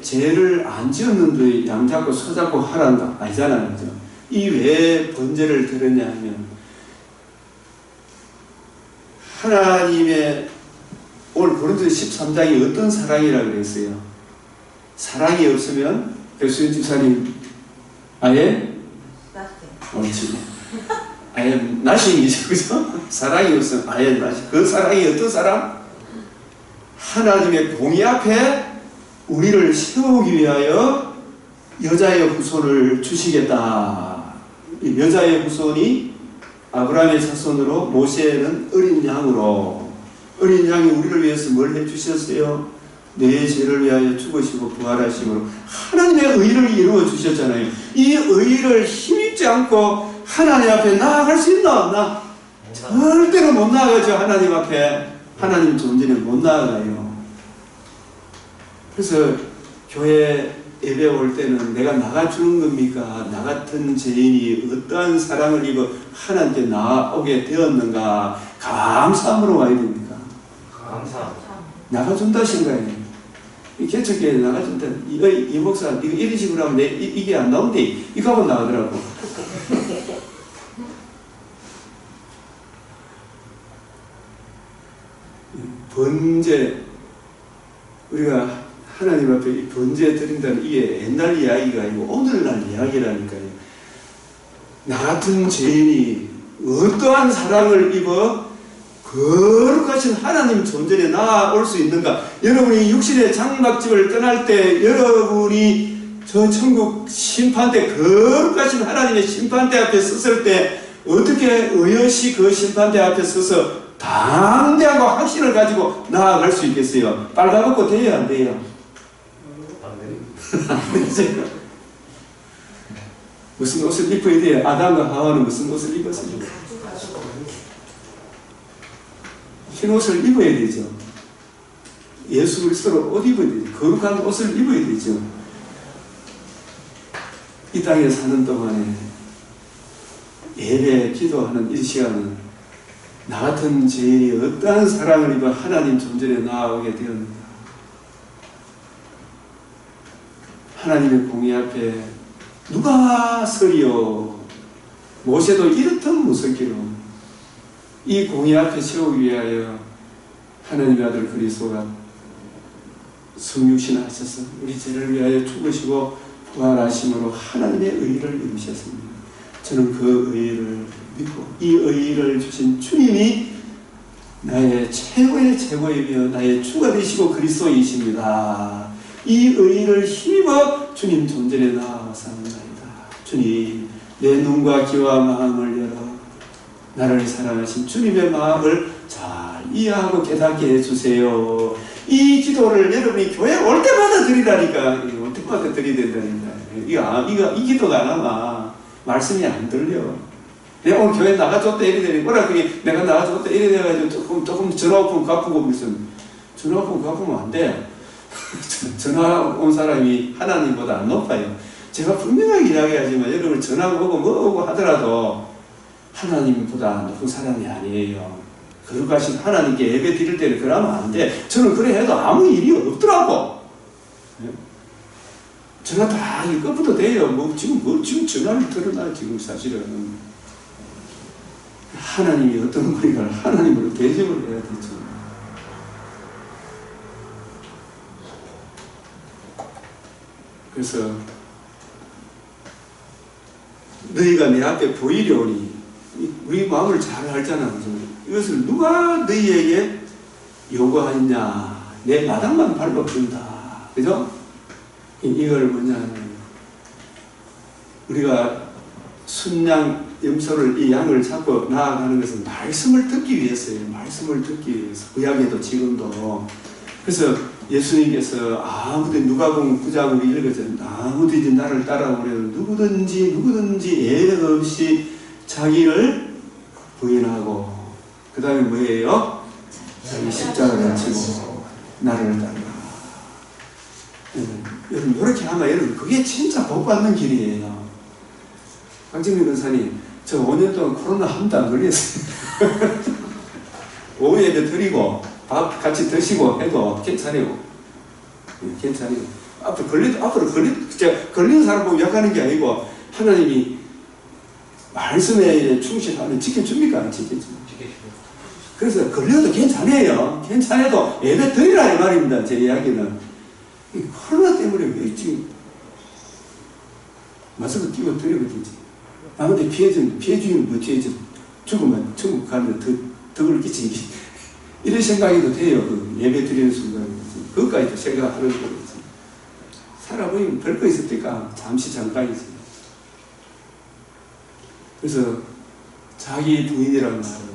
죄를 안 지었는데 양 잡고 소 잡고 하란다 아니잖아요. 그죠? 이 왜 번제를 드렸냐 하면 하나님의 오늘 고린도 13장이 어떤 사랑이라고 그랬어요? 사랑이 없으면 교수님 집사님 아예 옳지 아예 나싱이죠. 그죠? 사랑이 없으면 아예 나싱. 그 사랑이 어떤 사랑? 하나님의 공의 앞에 우리를 세우기 위하여 여자의 후손을 주시겠다. 여자의 후손이 아브라함의 자손으로 모세는 어린 양으로 어린 양이 우리를 위해서 뭘 해주셨어요? 내 죄를 위하여 죽으시고 부활하심으로 하나님의 의를 이루어 주셨잖아요. 이 의를 힘입지 않고 하나님 앞에 나아갈 수 있나 없나? 절대로 못 나아가죠. 하나님 앞에 하나님 존재는 못 나아가요. 그래서 교회 예배 올 때는 내가 나가주는 겁니까? 나 같은 죄인이 어떠한 사랑을 입어 하나님께 나오게 되었는가? 감사함으로 와야 됩니까? 감사. 나가준다 신가요? 이 개척교회 나가준다. 이 목사 이거 이런 식으로 하면 이게 안 나온대. 이거 하고 나가더라고. 번제 우리가 하나님 앞에 이 번제 드린다는 이게 옛날 이야기가 아니고 오늘날 이야기라니까요. 나 같은 죄인이 어떠한 사랑을 입어 거룩하신 하나님 존전에 나아올 수 있는가? 여러분이 육신의 장막집을 떠날 때 여러분이 저 천국 심판대 거룩하신 하나님의 심판대 앞에 섰을 때 어떻게 의젓이 그 심판대 앞에 서서 담대하고 확신을 가지고 나아갈 수 있겠어요? 빨가벗고 돼야 안 돼요? 안 되죠. 무슨 옷을 입어야 돼요? 아담과 하와는 무슨 옷을 입었어요? 흰 옷을 입어야 되죠. 예수 그리스도로 옷 입어야 되죠. 거룩한 옷을 입어야 되죠. 이 땅에 사는 동안에 예배, 기도하는 이 시간은 나 같은 죄인이 어떠한 사랑을 입어 하나님 존전에 나아오게 되었는가. 하나님의 공의 앞에 누가 서리요? 모세도 이렇던 무섭기로 이 공의 앞에 세우기 위하여 하나님의 아들 그리스도가 성육신 하셔서 우리 죄를 위하여 죽으시고 부활하심으로 하나님의 의를 이루셨습니다. 저는 그 의를 믿고 이 의를 주신 주님이 나의 최고의 최고이며 나의 주가 되시고 그리스도이십니다. 이 의를 힘입어 주님 존전에 나아왔사옵나이다. 주님 내 눈과 귀와 마음을 열어 나를 사랑하신 주님의 마음을 잘 이해하고 깨닫게 해주세요. 이 기도를 여러분이 교회 올 때마다 드리라니까. 올 때마다 드려야 된다니까. 이 기도가 안 하면 말씀이 안 들려. 내가 오늘 교회 나가줬다 이래 되니 뭐라 그니 내가 나가줬다 이래 돼가지고 조금 전화 오픈 갚고 무슨 전화 오픈 갚으면 안 돼. 전화 온 사람이 하나님보다 안 높아요. 제가 분명하게 이야기하지만 여러분 전화 오고 뭐 오고 하더라도 하나님보다 높은 사람이 아니에요. 거룩하신 하나님께 예배 드릴 때는 그러면 안 돼. 저는 그래 해도 아무 일이 없더라고. 전화 다 꺼부도 돼요. 지금 전화를 들어놔, 지금 사실은. 하나님이 어떤 거니까 하나님으로 대접을 해야 되죠. 그래서 너희가 내 앞에 보이려니 우리 마음을 잘 알잖아. 이것을 누가 너희에게 요구하느냐. 내 마당만 밟아 준다. 그죠? 이걸 뭐냐. 우리가 순양 염소를 이 양을 잡고 나아가는 것은 말씀을 듣기 위해서예요. 말씀을 듣기 위해서. 구약에도 지금도. 그래서 예수님께서 아무도 누가복음 9장을 읽었잖아요. 아무든지 나를 따라오려면 누구든지 예외가 없이 자기를 부인하고 그 다음에 뭐예요? 자기 십자가를 지고 나를 따르라. 여러분 이렇게 하면 여러분 그게 진짜 복 받는 길이에요. 강진민 권사님 저 5년 동안 코로나 한 번도 안 걸렸어요. 오후 예배 드리고 밥 같이 드시고 해도 괜찮아요. 괜찮아요. 앞으로 걸리는 사람 보고 약하는 게 아니고 하나님이 말씀에 충실하면 지켜줍니까? 안 지켜줍니까? 그래서 걸려도 괜찮아요. 괜찮아도 예배 드리라 이 말입니다. 제 이야기는. 코로나 때문에 왜 지금 마스크 끼고 드리면 되지. 아무데 피해주면 뭐 죄지. 죽으면 천국 가면 더 덕을 끼치기. 이런 생각이 돼요. 그 예배 드리는 순간. 그것까지도 생각하는 거지. 살아보면 별거 있을 때가 잠시 잠깐이지. 그래서 자기 부인이라는 말은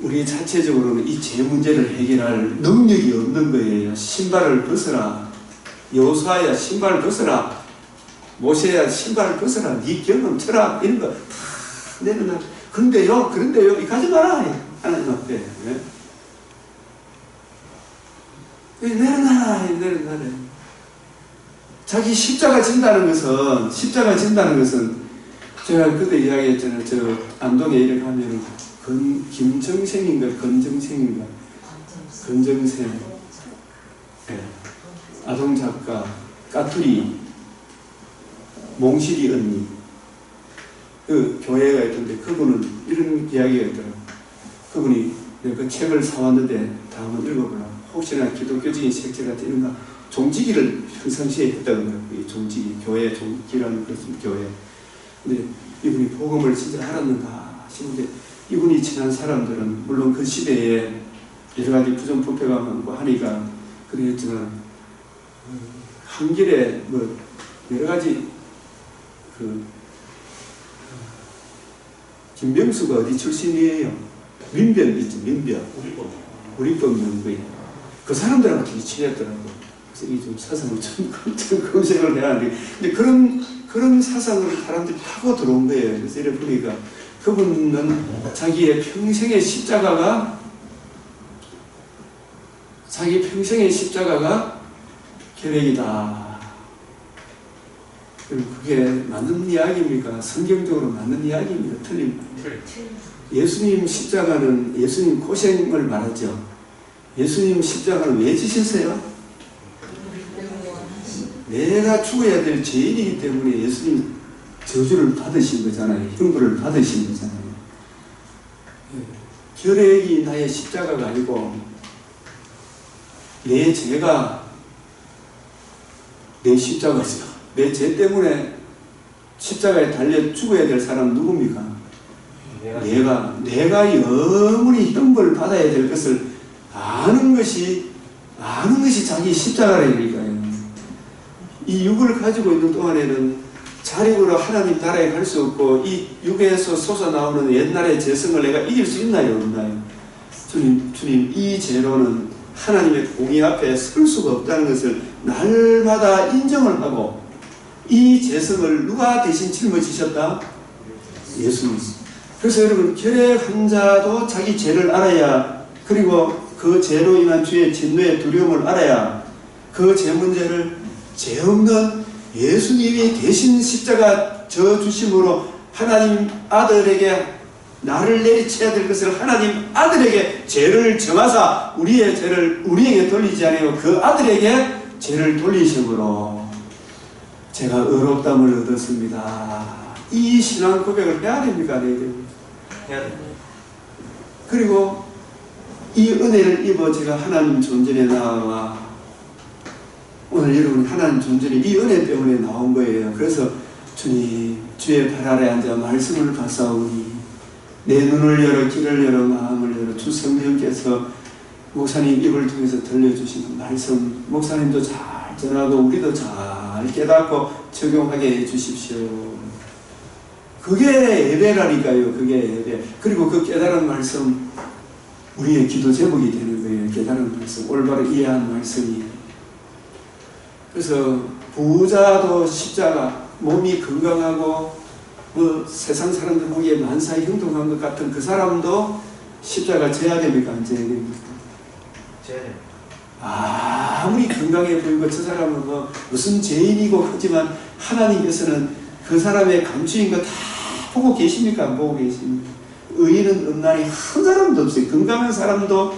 우리 자체적으로는 이 죄 문제를 해결할 능력이 없는 거예요. 신발을 벗어라. 여호수아야 신발을 벗어라. 모세야 신발을 벗어라. 네 경험 철학 이런 거 다 내려놔. 그런데요 이 가져가라. 하나님 앞에. 내려놔라. 자기 십자가 진다는 것은 제가 그때 이야기했잖아요. 저 안동에 이렇게 하면 김정생인가 건정생 네. 아동작가 까투리 몽실이 언니 그 교회가 있던데 그분은 이런 이야기가 있더라고요. 그분이 내가 그 책을 사왔는데 다 한번 읽어보라. 혹시나 기독교적인 색채 같은 이런 거 종지기를 평상시에 했다고 그러더라고요. 종지기 교회 종기라는 것은 교회. 근데 이분이 복음을 진짜 알았는가 싶은데 이분이 친한 사람들은 물론 그 시대에 여러 가지 부정부패가 많고 하니까 그랬지만 한길에 뭐 여러 가지 김병수가 어디 출신이에요? 민변 있죠, 민변. 우리법 연구회. 그 사람들하고 되게 친했더라고. 그래서 이 좀 사상을 좀 검색을 해야 하는데, 근데 그런 사상을 사람들이 타고 들어온 거예요. 그래서 이래 보니까 그분은 자기 평생의 십자가가 계획이다. 그게 맞는 이야기입니까? 성경적으로 맞는 이야기입니다. 틀립니다. 예수님 십자가는 예수님 고생을 말하죠. 예수님 십자가를 왜 지셨어요? 내가 죽어야 될 죄인이기 때문에 예수님 저주를 받으신 거잖아요. 형벌을 받으신 거잖아요. 결핵이 나의 십자가가 아니고 내 죄가 내 십자가죠. 내 죄 때문에 십자가에 달려 죽어야 될 사람은 누굽니까? 내가 영원히 형벌을 받아야 될 것을 아는 것이 자기 십자가라니까요. 이 육을 가지고 있는 동안에는 자력으로 하나님 나라에 갈 수 없고 이 육에서 솟아나오는 옛날의 죄성을 내가 이길 수 있나요? 없나요? 주님 이 죄로는 하나님의 공의 앞에 설 수가 없다는 것을 날마다 인정을 하고 이 죄성을 누가 대신 짊어지셨다? 예수님. 그래서 여러분 결핵 환자도 자기 죄를 알아야 그리고 그 죄로 인한 주의 진노의 두려움을 알아야 그 죄 문제를 죄 없는 예수님이 대신 십자가 져 주심으로 하나님 아들에게 나를 내리쳐야 될 것을 하나님 아들에게 죄를 정하사 우리의 죄를 우리에게 돌리지 않아요. 그 아들에게 죄를 돌리심으로 제가 의롭담을 얻었습니다. 이 신앙 고백을 해야 됩니까? 안 해야 됩니까? 해야 됩니다. 그리고 이 은혜를 입어 제가 하나님 존전에 나와 오늘 여러분 하나님 존전에 이 은혜 때문에 나온 거예요. 그래서 주님 주의 발 아래 앉아 말씀을 받사오니 내 눈을 열어 귀를 열어 마음을 열어 주 성령께서 목사님 입을 통해서 들려주시는 말씀 목사님도 잘 전하고 우리도 잘 깨닫고 적용하게 해 주십시오. 그게 예배라니까요. 그게 예배. 그리고 그 깨달은 말씀 우리의 기도 제목이 되는 거예요. 깨달은 말씀, 올바로 이해한 말씀이. 그래서 부자도 십자가, 몸이 건강하고 뭐 세상 사람들 보기에 만사히 형통한 것 같은 그 사람도 십자가 져야 됩니까? 안 져야 됩니까? 져야 됩니다. 아무리 건강해 보이고 저 사람은 뭐 무슨 죄인이고 하지만 하나님께서는 그 사람의 감추인 거 다 보고 계십니까? 안 보고 계십니까? 의인은 음란이 한 사람도 없어요. 건강한 사람도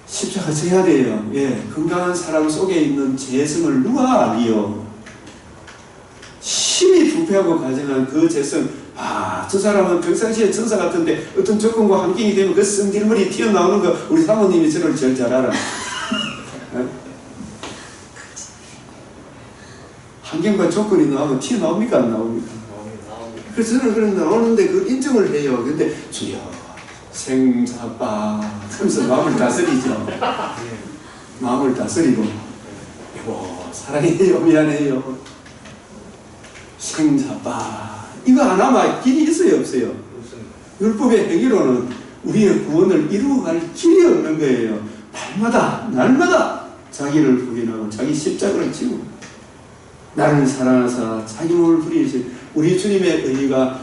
십자가 져야 돼요. 예, 건강한 사람 속에 있는 재성을 누가 알리요? 심히 부패하고 가증한 그 재성, 저 사람은 평상시에 천사 같은데 어떤 조건과 환경이 되면 그 성질머리 튀어나오는 거 우리 사모님이 저를 제일 잘 알아. 환경과 조건이 나오면 튀어나옵니까? 안 나옵니까? 그래서 저는 그런 나오는데 그 인정을 해요. 근데 주여 생사빠 하면서 마음을 다스리죠. 마음을 다스리고 여보 사랑해요 미안해요 생사빠 이거 하나만 길이 있어요 없어요? 율법의 행위로는 우리의 구원을 이루어갈 길이 없는 거예요. 날마다 자기를 부인하고 자기 십자가를 지고 나를 사랑하사 자기 몸을 부리신 우리 주님의 의의가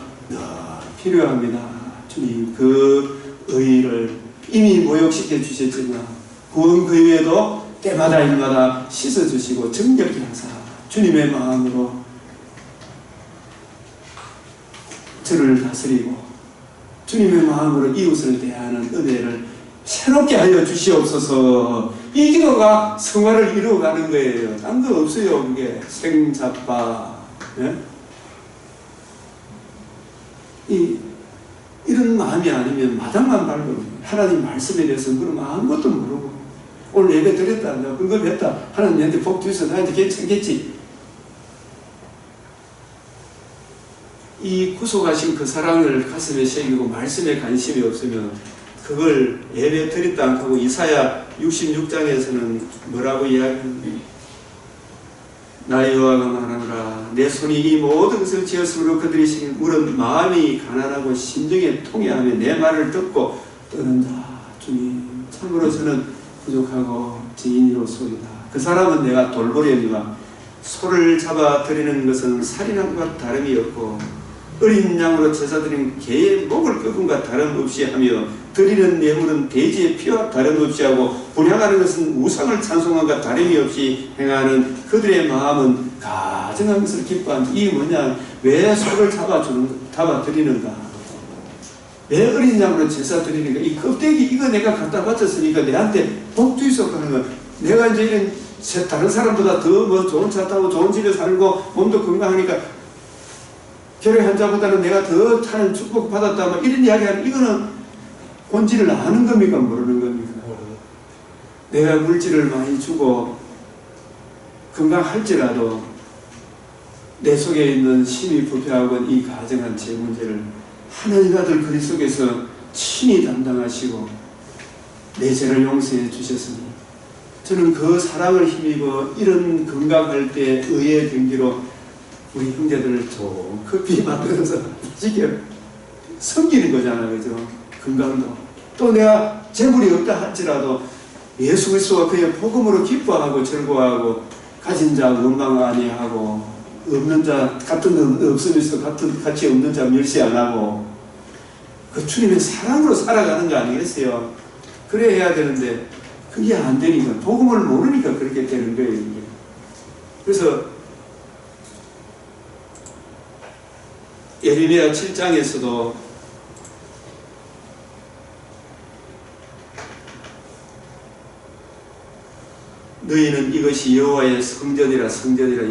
필요합니다. 주님 그 의의를 이미 모욕시켜 주셨지만 구원 그 이후에도 때마다 일마다 씻어주시고 정결케 하사 주님의 마음으로 저를 다스리고 주님의 마음으로 이웃을 대하는 은혜를 새롭게 하여 주시옵소서. 이 기도가 성화를 이루어가는 거예요. 딴 거 없어요. 그게 생잡바 이런 마음이 아니면 마당만 밟고 하나님 말씀에 대해서 그러면 아무것도 모르고 오늘 예배 드렸다 근거했다 하나님 내한테 복 주셔서 나한테 괜찮겠지. 이 구속하신 그 사랑을 가슴에 새기고 말씀에 관심이 없으면 그걸 예배 드렸다 안 하고 이사야 66장에서는 뭐라고 이야기합니까? 나 여호와가 말하노라 내 손이 이 모든 것을 지었으므로 그들이 물은 마음이 가난하고 심정에 통해하며 내 말을 듣고 떠는다. 주님 참으로 저는 부족하고 죄인이로소이다. 그 사람은 내가 돌보려니와 소를 잡아 드리는 것은 살인함과 다름이 없고 어린 양으로 제사 드리는 개의 목을 끄분과 다름없이 하며 드리는 예물은 돼지의 피와 다름없이 하고 분향하는 것은 우상을 찬송함과 다름이 없이 행하는 그들의 마음은 가증한 것을 기뻐한다. 이게 뭐냐? 왜 소를 잡아 드리는가? 왜 어린 양으로 제사 드리는가? 이 껍데기 이거 내가 갖다 바쳤으니까 내한테 복 주이소서 하는 거. 내가 이제 이런 다른 사람보다 더 뭐 좋은 차 타고 좋은 집에 살고 몸도 건강하니까 결의 한 자보다는 내가 더 타는 축복 받았다 뭐 이런 이야기하는 이거는 본질을 아는 겁니까? 모르는 겁니까? 내가 물질을 많이 주고 건강할지라도 내 속에 있는 심히 부패하고 이 가정한 제 문제를 하나님 아들 그리스도께서 친히 담당하시고 내 죄를 용서해 주셨으니 저는 그 사랑을 힘입어 이런 건강할 때 의의 경기로 우리 형제들을 좀 커피 만들어서 지게 섬기는 거잖아요. 그죠? 건강도. 또 내가 재물이 없다 할지라도 예수 그리스도가 그의 복음으로 기뻐하고 즐거워하고 가진 자 원망 아니하고 없는 자 같은 없으면서 같이 없는 자 멸시 안 하고 그 주님의 사랑으로 살아가는 거 아니겠어요? 그래야 해야 되는데 그게 안 되니까 복음을 모르니까 그렇게 되는 거예요. 이게. 그래서 예레미야 7장에서도 너희는 이것이 여호와의 성전이라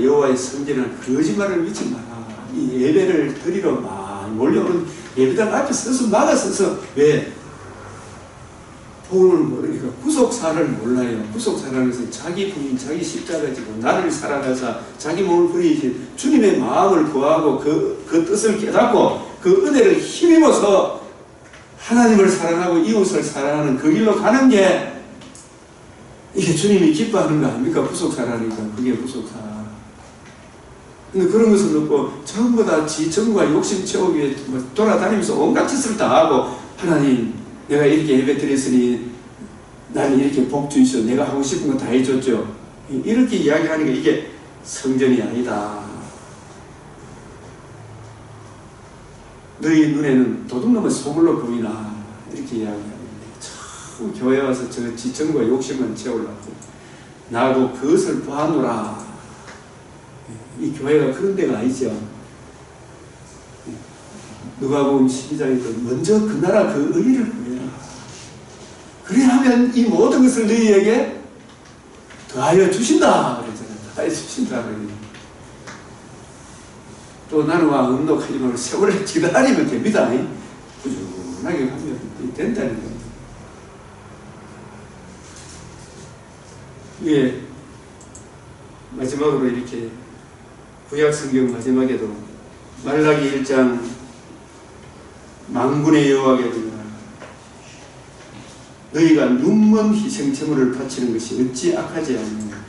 여호와의 성전이라 거짓말을 믿지 마라. 이 예배를 드리러 막 몰려오는 예배당 앞에 서서 막아서서 왜? 복음을 모르니까 구속사를 몰라요. 구속사라는 것은 자기 부인, 자기 십자가 지고 나를 살아가사 자기 몸을 버리신 주님의 마음을 구하고 그 뜻을 깨닫고 그 은혜를 힘입어서 하나님을 사랑하고 이웃을 사랑하는 그 길로 가는 게 이게 주님이 기뻐하는 거 아닙니까? 구속사라니까. 그게 구속사. 근데 그런 것을 놓고 전부 다 지정과 욕심 채우기 위해 돌아다니면서 온갖 짓을 다 하고 하나님 내가 이렇게 예배 드렸으니 나는 이렇게 복 주시오. 내가 하고 싶은 거 다 해줬죠. 이렇게 이야기하니까 이게 성전이 아니다. 너희 눈에는 도둑놈의 소굴로 보이나 이렇게 이야기하는데 참 교회 와서 저 지정과 욕심만 채우려고 나도 그것을 보아노라. 이 교회가 그런 데가 아니죠. 누가복음 12장에서 먼저 그 나라 그 의를 구해라. 그래야면 이 모든 것을 너희에게 더하여 주신다. 그랬잖아요. 더하여 주신다. 또 나는 와 음록하지 말고 세월을 기다리면 됩니다. 꾸준하게 하면 된다는 겁니다. 예, 마지막으로 이렇게 구약성경 마지막에도 말라기 1장 만군의 여호와께 이르노라 너희가 눈먼 희생제물을 바치는 것이 어찌 악하지 않느냐.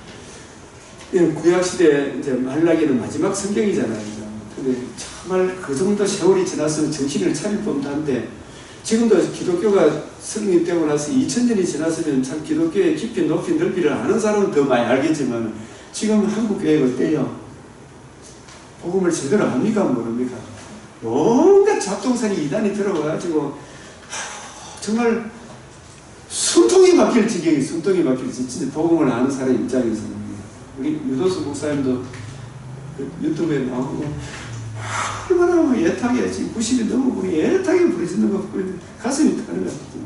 구약시대 이제 말라기는 마지막 성경이잖아요. 근데 정말 그 정도 세월이 지나서 정신을 차릴 법도 한데 지금도 기독교가 성립되고 나서 2000년이 지났으면 참 기독교의 깊이 높이 넓이를 아는 사람은 더 많이 알겠지만 지금 한국 교회가 어때요? 복음을 제대로 합니까? 모릅니까? 온갖 잡동사니 이단이 들어와가지고 정말 숨통이 막힐 지경이 숨통이 막힐 지경. 진짜 복음을 아는 사람 입장에서는 우리 유도수 목사님도 그 유튜브에 나오고 얼마나 애타게 지금 90이 넘어보니 애타게 부르짖는 거 보니 가슴이 타는 것 같아요.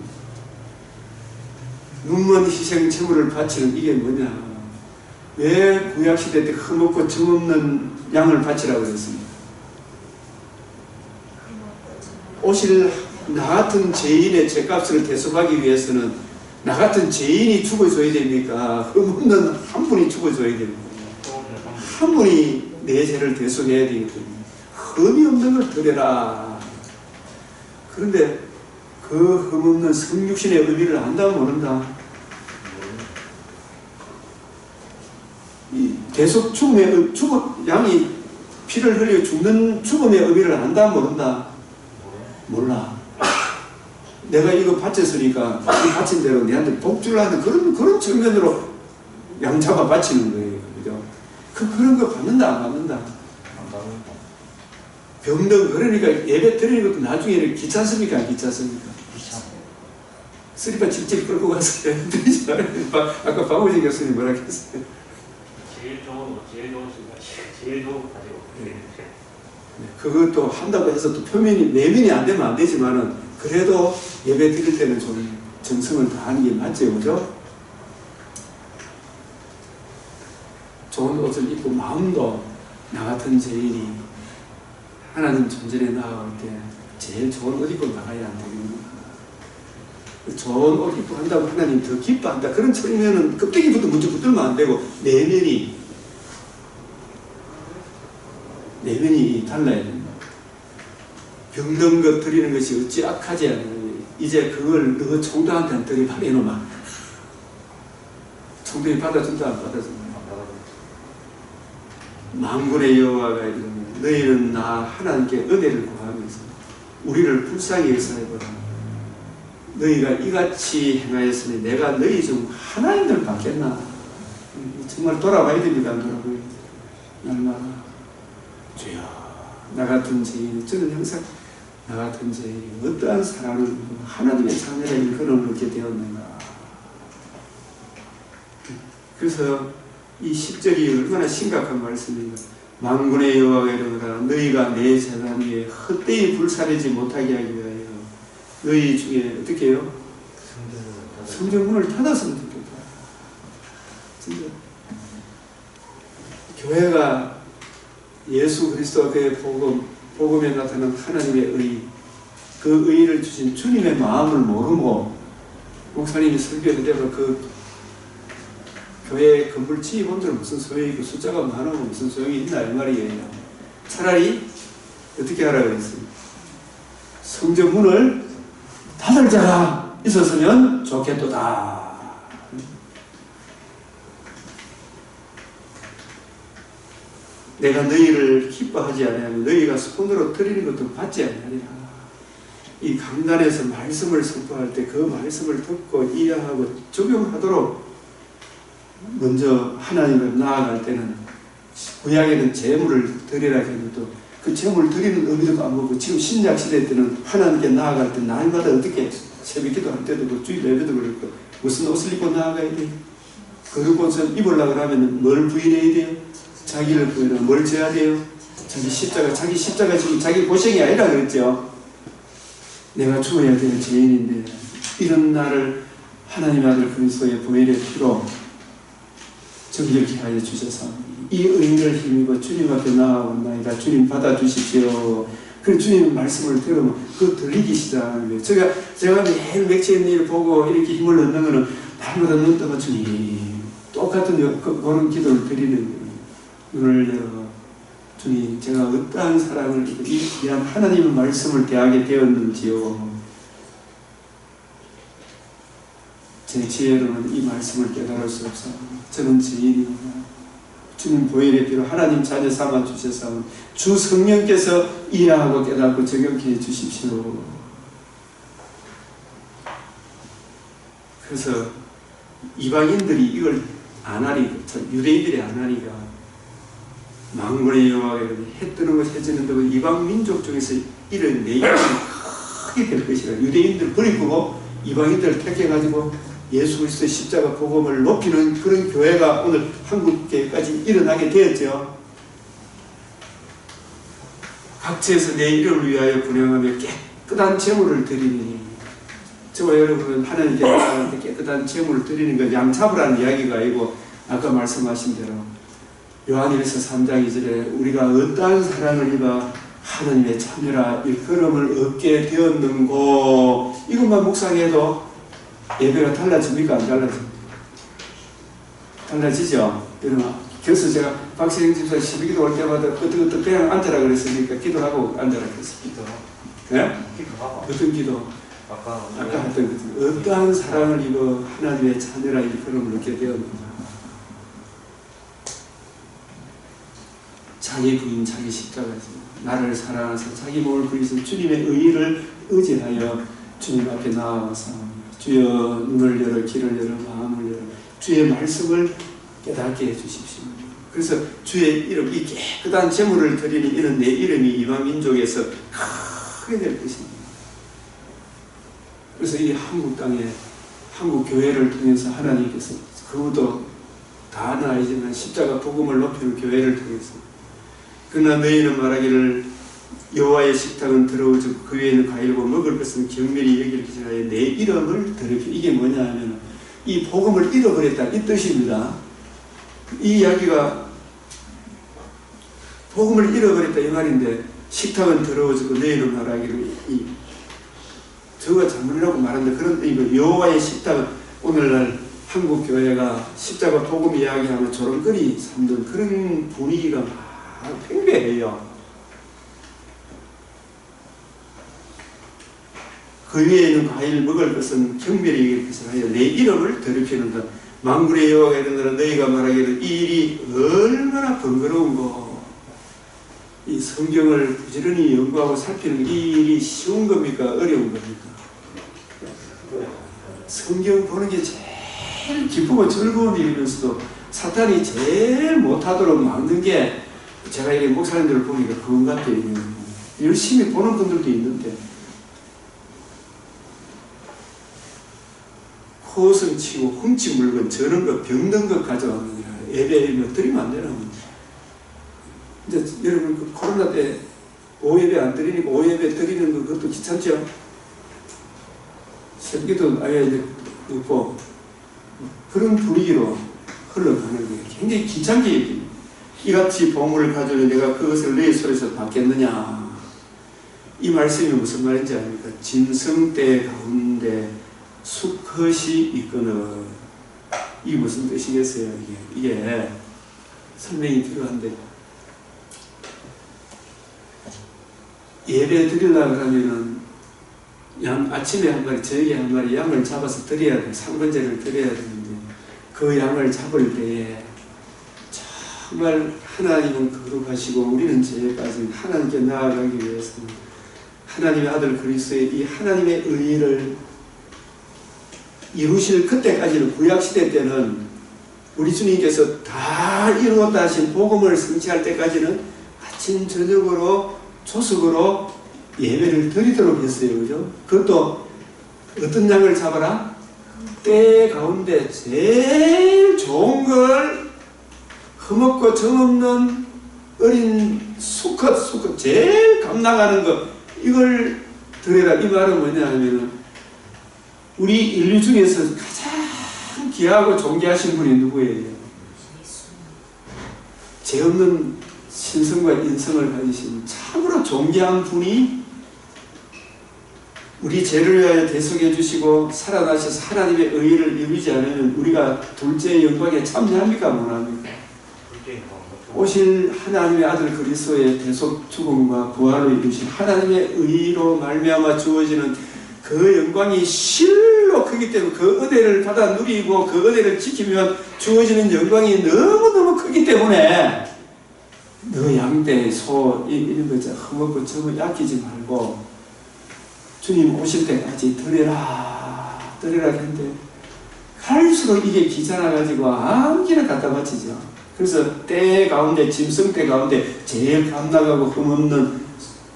눈먼 희생 제물을 바치는 이게 뭐냐? 왜 구약시대 때 흠없고 정없는 양을 바치라고 했습니까? 오실 나 같은 죄인의 죄값을 대속하기 위해서는 나 같은 죄인이 죽어줘야 됩니까? 흠없는 한 분이 죽어줘야 됩니까? 한 분이 내 죄를 대속해야 되거든요. 흠이 없는 걸 드려라. 그런데 그 흠없는 성육신의 의미를 안다 모른다. 이 대속 죽음의 양이 피를 흘려 죽는 죽음의 의미를 안다 모른다. 몰라. 내가 이거 바쳤으니까 이 바친 대로 내한테 복 주려는 그런 측면으로 양 잡아 바치는 거예요. 그죠? 그런 거 받는다 안 받는다? 병등 그러니까 예배 드리는 것도 나중에 귀찮습니까? 안 귀찮습니까? 쓰리바 직접 끌고 가서 드리지 말아요. 아까 박우진 교수님 뭐라 했어요? 제일 좋은 거 가지고. 그것도 한다고 해서 또 표면이 내면이 안 되면 안 되지만은 그래도 예배 드릴 때는 좀 정성을 다하는 게 맞죠, 그죠? 좋은 옷을 입고 마음도 나 같은 죄인이 하나님 존전에 나아올 때 제일 좋은 옷 입고 나가야 안 되겠나? 좋은 옷 입고 한다고 하나님 더 기뻐한다. 그런 측면은 껍데기부터 먼저 붙들면 안 되고 내면이 달라야 된다. 병든 것 드리는 것이 어찌 악하지 않느냐. 이제 그걸 너 총독한테 드리라 이놈아. 총독이 받아준다 안 받아준다? 만군의 여호와가 이르노니 너희는 나 하나님께 은혜를 구하면서 우리를 불쌍히 여사해보라. 너희가 이같이 행하였으니 내가 너희 중 하나님들 받겠나? 정말 돌아봐야 됩니다. 안 돌아봐요. 날마다 주여 나 같은 죄인, 저는 항상 나 같은 죄인이 어떠한 사랑을 하나님의 자녀라는 그런 얻게 되었는가. 그래서 이 10절이 얼마나 심각한 말씀인가. 만군의 여호와가 이르노라 너희가 내 재단 위에 헛되이 불사르지 못하게 하기 위하여 너희 중에 어떻게 해요? 성전문을 닫았으면 좋겠다. 진짜 교회가 예수 그리스도 그의 복음에 나타난 하나님의 의, 그 의를 주신 주님의 마음을 모르고 목사님이 설교를 해도 그 교회 건물 지휘본들 무슨 소용이 있고 숫자가 많으면 무슨 소용이 있나 이 말이에요. 차라리 어떻게 하라 그랬습니까? 성전 문을 닫을 자가 있었으면 좋겠도다. 내가 너희를 기뻐하지 아니하면 너희가 손으로 드리는 것도 받지 아니하리라. 이 강단에서 말씀을 선포할 때 그 말씀을 듣고 이해하고 적용하도록 먼저 하나님을 나아갈 때는 구약에는 제물을 드리라 했는데 그 제물 드리는 의미도 까먹고 지금 신약 시대 때는 하나님께 나아갈 때 날마다 어떻게 새벽기도 할 때도 그 주일 예배도 그렇고 무슨 옷을 입고 나아가야 돼요? 그런 옷을 입으려고 하면 뭘 부인해야 돼요? 자기를 부인하면 뭘 져야 돼요? 자기 십자가 지금 자기 고생이 아니라 그랬죠. 내가 죽어야 되는 죄인인데 이런 나를 하나님의 아들 그리스도의 보혈의 피로 정결케 하여 주셔서 이 의를 힘입어 주님 앞에 나아온나이다. 주님 받아주십시오. 그 주님 말씀을 들으면 그거 들리기 시작하는 거예요. 제가 매일 맥주의 일 보고 이렇게 힘을 얻는 거는 날마다 눈 떠봐 주님 똑같은 그런 기도를 드리는 거예요. 눈을 열어 주님 제가 어떠한 사랑을 위한 하나님의 말씀을 대하게 되었는지요. 제 지혜로는 이 말씀을 깨달을 수 없어. 저는 죄인입니다. 주님 보혈의 피로 하나님 자녀 삼아 주셔서 주 성령께서 이해하고 깨닫고 적용케 해 주십시오. 그래서 이방인들이 이걸 안 하니까, 유대인들이 안 하니까 망군의 여호와가 해 뜨는 것 해지는 것 이방 민족 중에서 이런 내용이 크게 될 것이라. 유대인들 버리고 이방인들을 택해가지고 예수 그리스도의 십자가 복음을 높이는 그런 교회가 오늘 한국교회까지 일어나게 되었죠. 각처에서 내 이름을 위하여 분향하며 깨끗한 제물을 드리니, 저와 여러분은 하나님께 나아갈 때 깨끗한 제물을 드리는 건 양 잡으라는 이야기가 아니고 아까 말씀하신 대로 요한일서 3장 2절에 우리가 어떠한 사랑을 입어 하나님의 자녀라 일컬음을 얻게 되었는고, 이것만 묵상해도 예배가 달라집니까? 안 달라집니까? 달라지죠? 여러분, 그래서 제가 박세영 집사 12기도 올 때마다 어떻게 그냥 앉아라 그랬으니까 기도하고 앉아라 그랬습니다. 네? 어떤 기도? 아까 했던 것, 어떠한 사랑을 입어 하나님의 자녀라 일컬음을 얻게 되었는가. 자기 부인 자기 십자가에서 나를 사랑하사 자기 몸을 부리신 주님의 의의를 의지하여 주님 앞에 나아가서 주여 눈을 열어 길을 열어 마음을 열어 주의 말씀을 깨닫게 해주십시오. 그래서 주의 이름, 이 깨끗한 제물을 드리는 이런 내 이름이 이방 민족에서 크게 될 것입니다. 그래서 이 한국 땅에 한국 교회를 통해서 하나님께서 그것도 다는 아니지만 십자가 복음을 높이는 교회를 통해서, 그러나 너희는 말하기를 여호와의 식탁은 더러워지고 그 위에는 과일고 먹을 것은 경멸이 여길 기준하여 내 이름을 더럽히. 이게 뭐냐 하면 이 복음을 잃어버렸다 이 뜻입니다. 이 이야기가 복음을 잃어버렸다 이 말인데, 식탁은 더러워지고 너희는 말하기를 저가 잘못이라고 말하는데 그런 의미고, 여호와의 식탁은 오늘날 한국 교회가 십자가 복음 이야기하면 조롱거리 삼는 그런 분위기가 팽배해요. 그 위에는 과일 먹을 것은 경멸이 여길 것을 하여 내 이름을 더럽히는다. 만군의 여호와가 이르노라 너희가 말하기를 이 일이 얼마나 번거로운고. 이 성경을 부지런히 연구하고 살피는 이 일이 쉬운 겁니까? 어려운 겁니까? 성경 보는 게 제일 기쁘고 즐거운 일이면서도 사탄이 제일 못하도록 막는 게, 제가 이렇게 목사님들을 보니까 그건 같아요. 열심히 보는 분들도 있는데 호성 치고 훔친 물건 저런 거 병든 거 가져오는 예배에 뭐 드리면 안 되나. 이제 여러분 그 코로나 때 오예배 안 드리니까 오예배 드리는 거 그것도 귀찮죠. 새벽에도 아예 이제 없고 그런 분위기로 흘러가는 거예요. 굉장히 귀찮게 얘기해요. 이같이 보물을 가져오니 내가 그것을 너희 손에서 받겠느냐. 이 말씀이 무슨 말인지 아닙니까? 짐승떼 가운데 수컷이 있거늘. 이게 무슨 뜻이겠어요? 이게 설명이 필요한데, 예배 드리려고 하면은 양 아침에 한 마리, 저녁에 한 마리 양을 잡아서 드려야 돼. 상번제를 드려야 되는데, 그 양을 잡을 때에 정말 하나님은 거룩하시고 우리는 죄에 빠진 하나님께 나아가기 위해서는 하나님의 아들 그리스도의 이 하나님의 의의를 이루실 그때까지는, 구약시대 때는 우리 주님께서 다 이루었다 하신 복음을 성취할 때까지는 아침 저녁으로 조석으로 예배를 드리도록 했어요. 그죠? 그것도 어떤 양을 잡아라? 때 가운데 제일 좋은 걸, 흠없고 정없는 어린 수컷 제일 감당하는 것, 이걸 드려라. 이 말은 뭐냐 하면은 우리 인류 중에서 가장 귀하고 존귀하신 분이 누구예요? 죄 없는 신성과 인성을 가지신 참으로 존귀한 분이 우리 죄를 위하여 대속해 주시고 살아나셔서 하나님의 의의를 이루지 않으면 우리가 둘째 영광에 참여합니까? 못합니까? 오실 하나님의 아들 그리스도의 대속 죽음과 부활을 이루신 하나님의 의의로 말미암아 주어지는 그 영광이 실로 크기 때문에 그 은혜를 받아 누리고 그 은혜를 지키면 주어지는 영광이 너무너무 크기 때문에 너 양떼, 소 이런 거 흠없고 점을 아끼지 말고 주님 오실 때까지 드려라 했는데 갈수록 이게 귀찮아가지고 아무기나 갖다 바치죠. 그래서 때 가운데, 짐승떼 가운데 제일 감당하고 흠없는,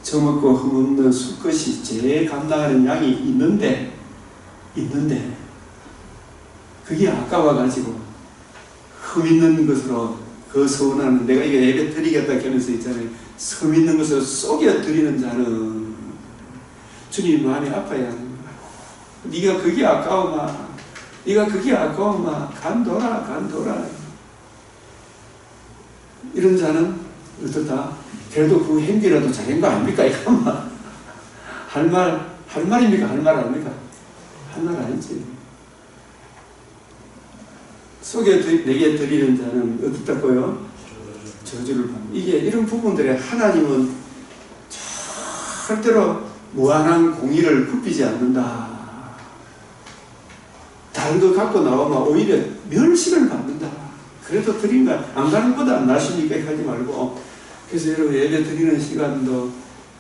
정없고 흠없는 수컷이 제일 감당하는 양이 있는데 그게 아까워가지고 흠 있는 것으로 그 서운하는, 내가 이거 예배 드리겠다 하면서 있잖아요. 흠 있는 것으로 속여 드리는 자는 주님 마음이 아파야 하는 거야. 네가 그게 아까워마, 네가 그게 아까워마, 간도라. 이런 자는 어떻다? 그래도 그 행위라도 잘한 거 아닙니까? 이거 할 말입니까? 할 말 아닙니까? 할 말 아니지. 속에 내게 드리는 자는 어떻다고요? 저주를 받는. 이게 이런 부분들에 하나님은 절대로 무한한 공의를 굽히지 않는다. 다른 거 갖고 나오면 오히려 멸시를 받는다. 그래도 드린가 안 가는 것보다 안 나십니까? 하지 말고. 그래서 여러분 예배 드리는 시간도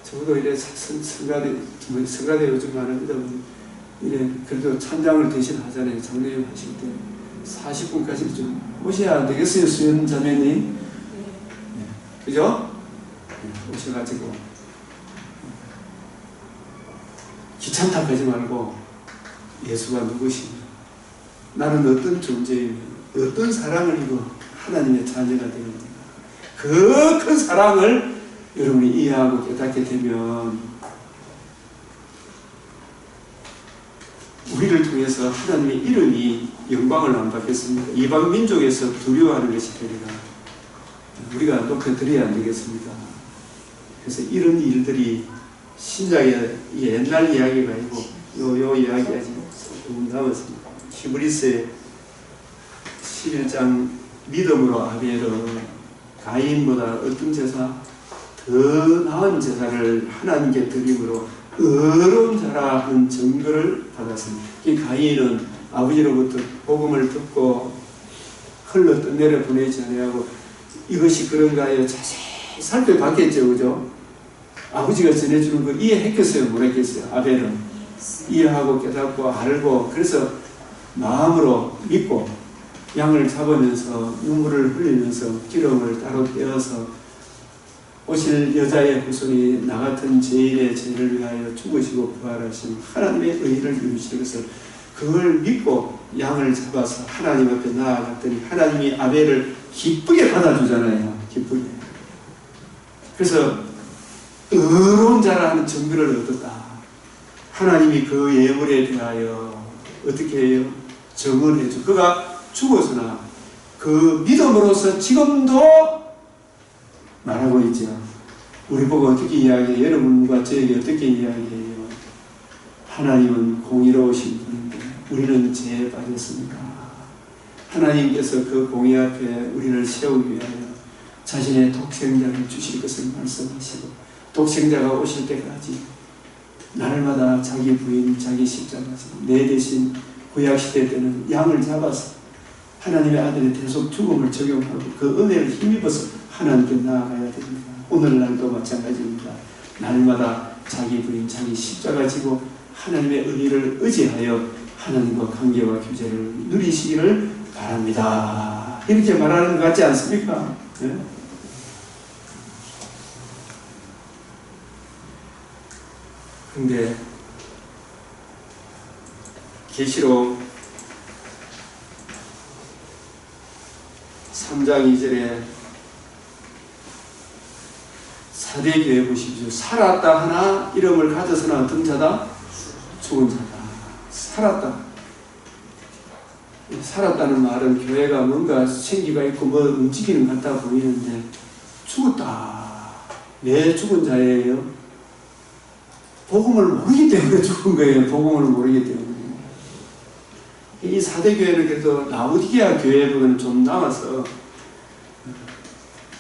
저도 이래 성가대 요즘 하는데 이래 그래도 찬장을 대신 하잖아요. 장로님 하실 때 40분까지 좀 오셔야 안 되겠어요, 수연 자매님? 네. 그죠? 네. 오셔가지고 귀찮다 하지 말고 예수가 누구시냐, 나는 어떤 존재이며 어떤 사랑을 이루어 하나님의 자녀가 되는가, 그 큰 사랑을 여러분이 이해하고 깨닫게 되면 우리를 통해서 하나님의 이름이 영광을 안 받겠습니까? 이방 민족에서 두려워하는 것이 되리라. 우리가 높여드려야 안 되겠습니까? 그래서 이런 일들이 신약의 옛날 이야기가 아니고 요 이야기 아직 조금 남았습니다. 히브리서의 11장 믿음으로 아벨은 가인보다 어떤 제사? 더 나은 제사를 하나님께 드림으로 의로운 자라 하는 증거를 받았습니다. 이 가인은 아버지로부터 복음을 듣고 흘러 떠내려 보내지 아니하고 이것이 그런가 하여 자세히 살펴봤겠죠. 그죠? 아버지가 전해주는 걸 이해했겠어요? 못했겠어요? 아벨은 이해하고 깨닫고 알고 그래서 마음으로 믿고 양을 잡으면서 눈물을 흘리면서 기름을 따로 떼어서 오실 여자의 후손이 나 같은 죄인의 죄를 위하여 죽으시고 부활하신 하나님의 의의를 이루시는 것을 그걸 믿고 양을 잡아서 하나님 앞에 나아갔더니 하나님이 아벨을 기쁘게 받아주잖아요. 기쁘게. 그래서 의로운 자라는 증거를 얻었다. 하나님이 그 예물에 대하여 어떻게 해요? 정언해 줘. 그가 죽어서나 그 믿음으로서 지금도 말하고 있죠. 우리 보고 어떻게 이야기해요? 여러분과 저에게 어떻게 이야기해요? 하나님은 공의로우신 분인데 우리는 죄에 빠졌습니다. 하나님께서 그 공의 앞에 우리를 세우기 위하여 자신의 독생자를 주실 것을 말씀하시고 독생자가 오실 때까지 날마다 자기 부인, 자기 십자가에서 내 대신 구약시대 때는 양을 잡아서 하나님의 아들의 대속 죽음을 적용하고 그 은혜를 힘입어서 하나님께 나아가야 됩니다. 오늘날도 마찬가지입니다. 날마다 자기 부인, 자기 십자가 지고 하나님의 은혜를 의지하여 하나님과 관계와 교제를 누리시기를 바랍니다. 이렇게 말하는 것 같지 않습니까? 네? 근데 계시록 3장 2절에 사대교회 보십시오. 살았다 하나 이름을 가져서나 어떤 자다? 죽은 자다. 살았다. 살았다는 말은 교회가 뭔가 생기가 있고 뭐 움직이는 것 같아 보이는데 죽었다. 왜 죽은 자예요? 복음을 모르기 때문에 죽은 거예요. 복음을 모르기 때문에. 이 사대교회는 그래도 라오디게아 교회보다는 좀 남아서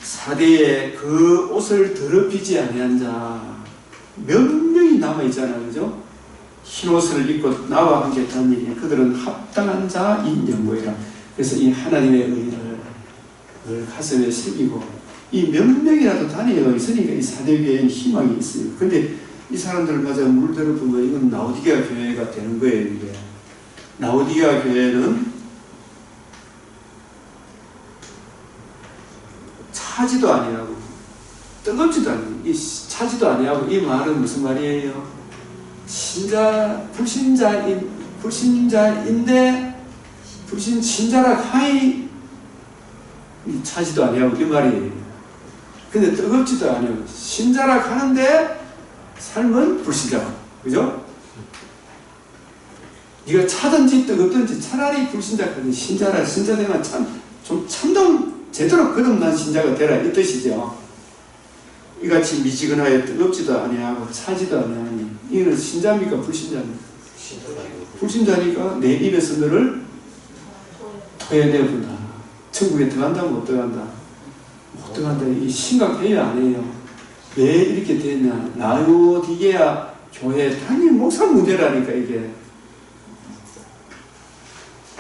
사대에 그 옷을 더럽히지 아니한 자 몇 명이 남아있잖아요. 그죠? 흰 옷을 입고 나와 함께 다니니 그들은 합당한 자인 영고이라. 그래서 이 하나님의 의를 늘 가슴에 새기고 이 몇 명이라도 다니어 있으니까 이 사대교회에는 희망이 있어요. 근데 이 사람들을 맞아 물들어 보면 이건 라오디게아 교회가 되는 거예요. 이게 라오디게아 교회는 차지도 아니하고 뜨겁지도 아니고 이 차지도 아니하고 이 말은 무슨 말이에요? 불신자인데 신자라 하이 차지도 아니하고 이 말이에요. 근데 뜨겁지도 아니하고 신자라 하는데 삶은 불신자. 그죠? 네가 차든지 뜨겁든지 차라리 불신자까지 신자라 신자되면 좀 참동 제대로 거듭난 신자가 되라 이 뜻이죠. 이같이 미지근하여 뜨겁지도 아니하고 차지도 아니하니 이는 신자입니까 불신자입니까? 불신자니까 내 입에서 너를 토해내본다. 천국에 들어간다 못 들어간다? 못 들어간다. 이 심각해요 안 해요? 왜 이렇게 됐냐? 라오디게아 교회 단임 목사 문제라니까 이게.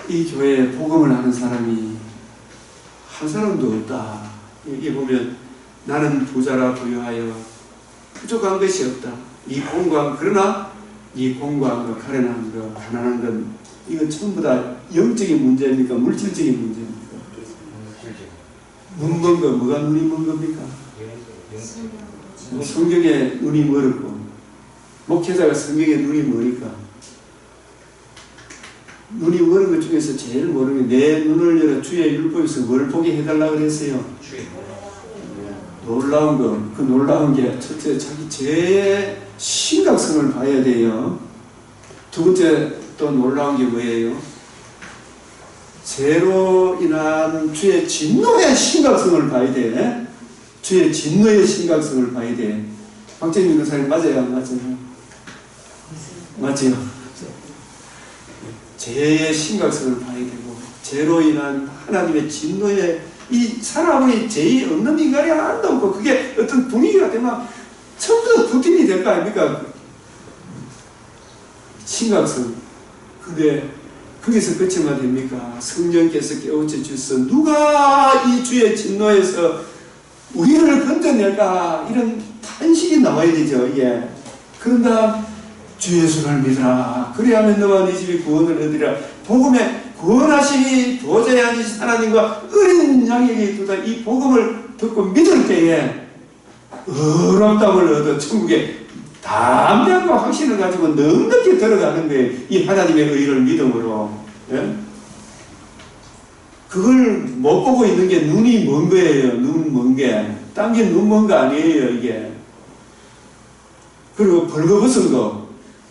이 교회에 복음을 하는 사람이 한 사람도 없다. 여기 보면 나는 부자라 부유하여 부족한 것이 없다. 이 공고한 그러나 이 공고한 것, 가련한 것, 가난한 것 이건 전부 다 영적인 문제입니까? 물질적인 문제입니까? 눈 먼 거 뭐가 눈이 먼 겁니까? 성경에 눈이 멀었고 목회자가 성경에 눈이 머니까 눈이 멀은 것 중에서 제일 모르는 게 내 눈을 열어 주의 율법에서 뭘 보게 해달라고 그랬어요. 놀라운 거, 그 놀라운 게 첫째 자기 죄의 심각성을 봐야 돼요. 두 번째 또 놀라운 게 뭐예요? 죄로 인한 주의 진노의 심각성을 봐야 돼. 주의 진노의 심각성을 봐야 돼. 박정민 교사님 맞아요? 안 맞아요? 맞아요. 죄의 심각성을 봐야 되고 죄로 인한 하나님의 진노의 이 사람의 죄이 없는 인간이 하나도 없고 그게 어떤 분위기가 되면 전부 부틴이 될 거 아닙니까? 심각성. 근데 거기서 끝이면 됩니까? 성령께서 깨우쳐 주셔서 누가 이 주의 진노에서 우리를 건져낼까? 이런 탄식이 나와야 되죠. 이게. 그런 다음 주 예수를 믿으라. 그래야만 너와 네 집이 구원을 얻으리라. 복음에 구원하시니 보좌에 앉으신 하나님과 어린 양에게 두다. 이 복음을 듣고 믿을 때에 의롭다함을 얻어 천국에 담대함과 확신을 가지고 넉넉히 들어가는 거예요. 이 하나님의 의를 믿음으로. 예? 그걸 못 보고 있는 게 눈이 먼 거예요. 눈 먼 게. 딴 게 눈 먼 거 아니에요. 이게. 그리고 벌거벗은 거.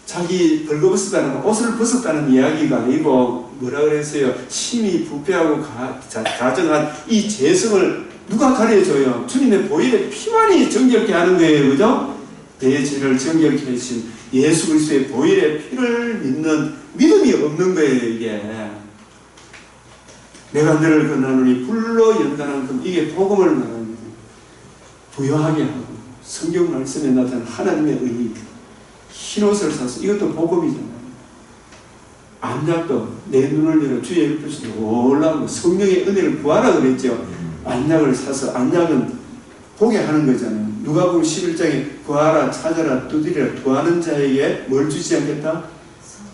자기 벌거벗었다는 거, 옷을 벗었다는 이야기가 아니고 뭐라 그랬어요? 심히 부패하고 가정한 이 죄성을 누가 가려줘요? 주님의 보혈의 피만이 정결케 하는 거예요. 그죠? 내 죄를 정결케 해주신 예수 그리스도의 보혈의 피를 믿는 믿음이 없는 거예요. 이게 내가 너를 건하노니 불로 연단한 금, 이게 복음을 말하는 거예요. 부여하게 하고 성경 말씀에 나타난 하나님의 의의, 흰옷을 사서, 이것도 복음이잖아요. 안약도 내 눈을 열어 주의 옆에서 놀라운 성령의 은혜를 구하라 그랬죠. 안약을 사서, 안약은 보게 하는 거잖아요. 누가복음 11장에 구하라, 찾아라, 두드리라, 구하는 자에게 뭘 주지 않겠다?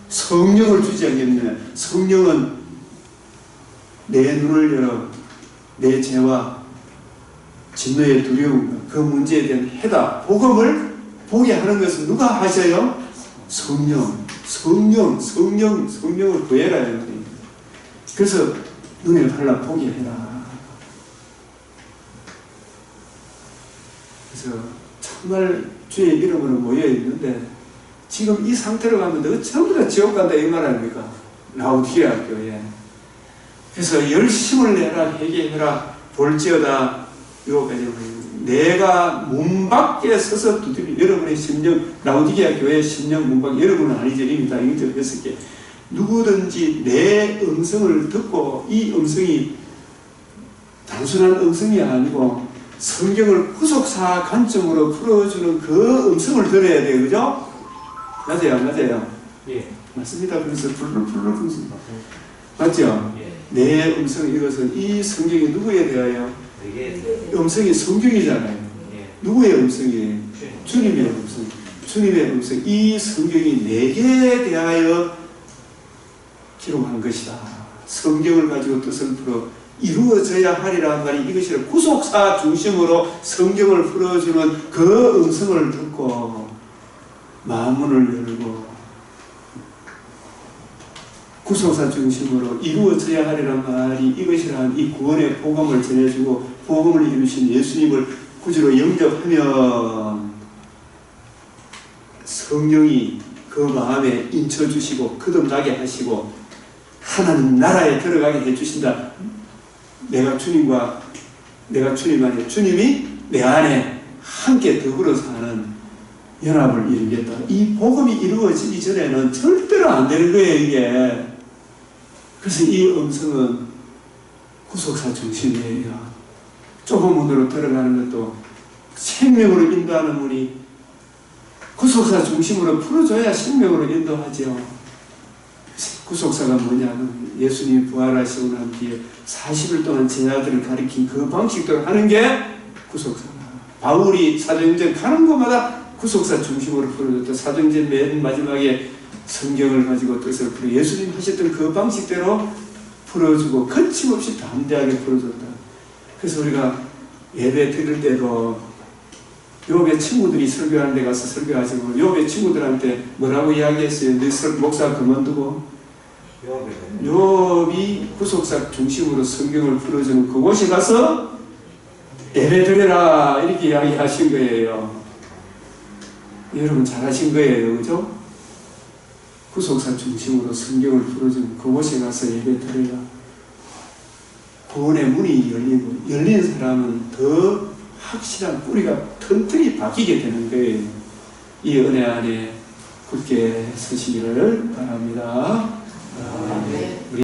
성령을 주지 않겠느냐. 성령은 내 눈을 열어 내 죄와 진노의 두려움과 그 문제에 대한 해답, 복음을 보게 하는 것은 누가 하셔요? 성령을 구해라. 그래서 눈을 발라 보게 해라. 그래서 정말 주의 이름으로 모여 있는데 지금 이 상태로 가면 너 전부 다 지옥 간다 이 말 아닙니까? 라우디게아 교회. 그래서 열심을 내라, 회개해라, 볼지어다. 이거까지 내가 문 밖에 서서 두드리, 여러분의 심령, 라우디게아 교회의 심령 문 밖, 여러분은 아니죠. 이미 다 인정했을 게 누구든지 내 음성을 듣고, 이 음성이 단순한 음성이 아니고 성경을 후속사 관점으로 풀어주는 그 음성을 들어야 돼요. 그죠? 맞아요? 맞아요? 예. 맞습니다. 그래서 불러 맞죠? 예. 내 음성, 이것은 이 성경이 누구에 대하여? 음성이 성경이잖아요. 예. 누구의 음성이에요? 주님의 음성. 주님의 음성. 이 성경이 내게 대하여 기록한 것이다. 성경을 가지고 뜻을 풀어 이루어져야 하리라 말이 이것이라. 구속사 중심으로 성경을 풀어주는 그 음성을 듣고 마음문을 열고 구속사 중심으로 이루어져야 하리란 말이 이것이란 이 구원의 복음을 전해주고 복음을 이루신 예수님을 구주로 영접하면 성령이 그 마음에 인쳐주시고 거듭나게 하시고 하나님 나라에 들어가게 해주신다. 내가 주님 안에, 주님이 내 안에 함께 더불어 사는 연합을 이루겠다. 이 복음이 이루어지기 전에는 절대로 안 되는 거예요, 이게. 그래서 이 음성은 구속사 중심이에요. 좁은 문으로 들어가는 것도 생명으로 인도하는 문이 구속사 중심으로 풀어줘야 생명으로 인도하죠. 구속사가 뭐냐면 예수님이 부활하시고 난 뒤에 40일 동안 제자들을 가리킨 그 방식대로 하는 게 구속사다. 바울이 사도행전 가는 곳마다 구속사 중심으로 풀어줬다. 사도행전 맨 마지막에 성경을 가지고 뜻을 풀어 예수님 하셨던 그 방식대로 풀어주고 거침없이 담대하게 풀어줬다. 그래서 우리가 예배 드릴 때도 욥의 친구들이 설교하는 데 가서 설교하시고 욥의 친구들한테 뭐라고 이야기했어요? 너 목사 그만두고 욥이 구속사 중심으로 성경을 풀어주는 그곳에 가서 예배 드려라 이렇게 이야기하신 거예요. 여러분 잘하신 거예요. 그죠? 구속사 중심으로 성경을 풀어주는 그곳에 가서 예배 드려라. 구원의 문이 열리고 열린 사람은 더 확실한 뿌리가 튼튼히 박히게 되는 거예요. 이 은혜 안에 굳게 서시기를 바랍니다. 우리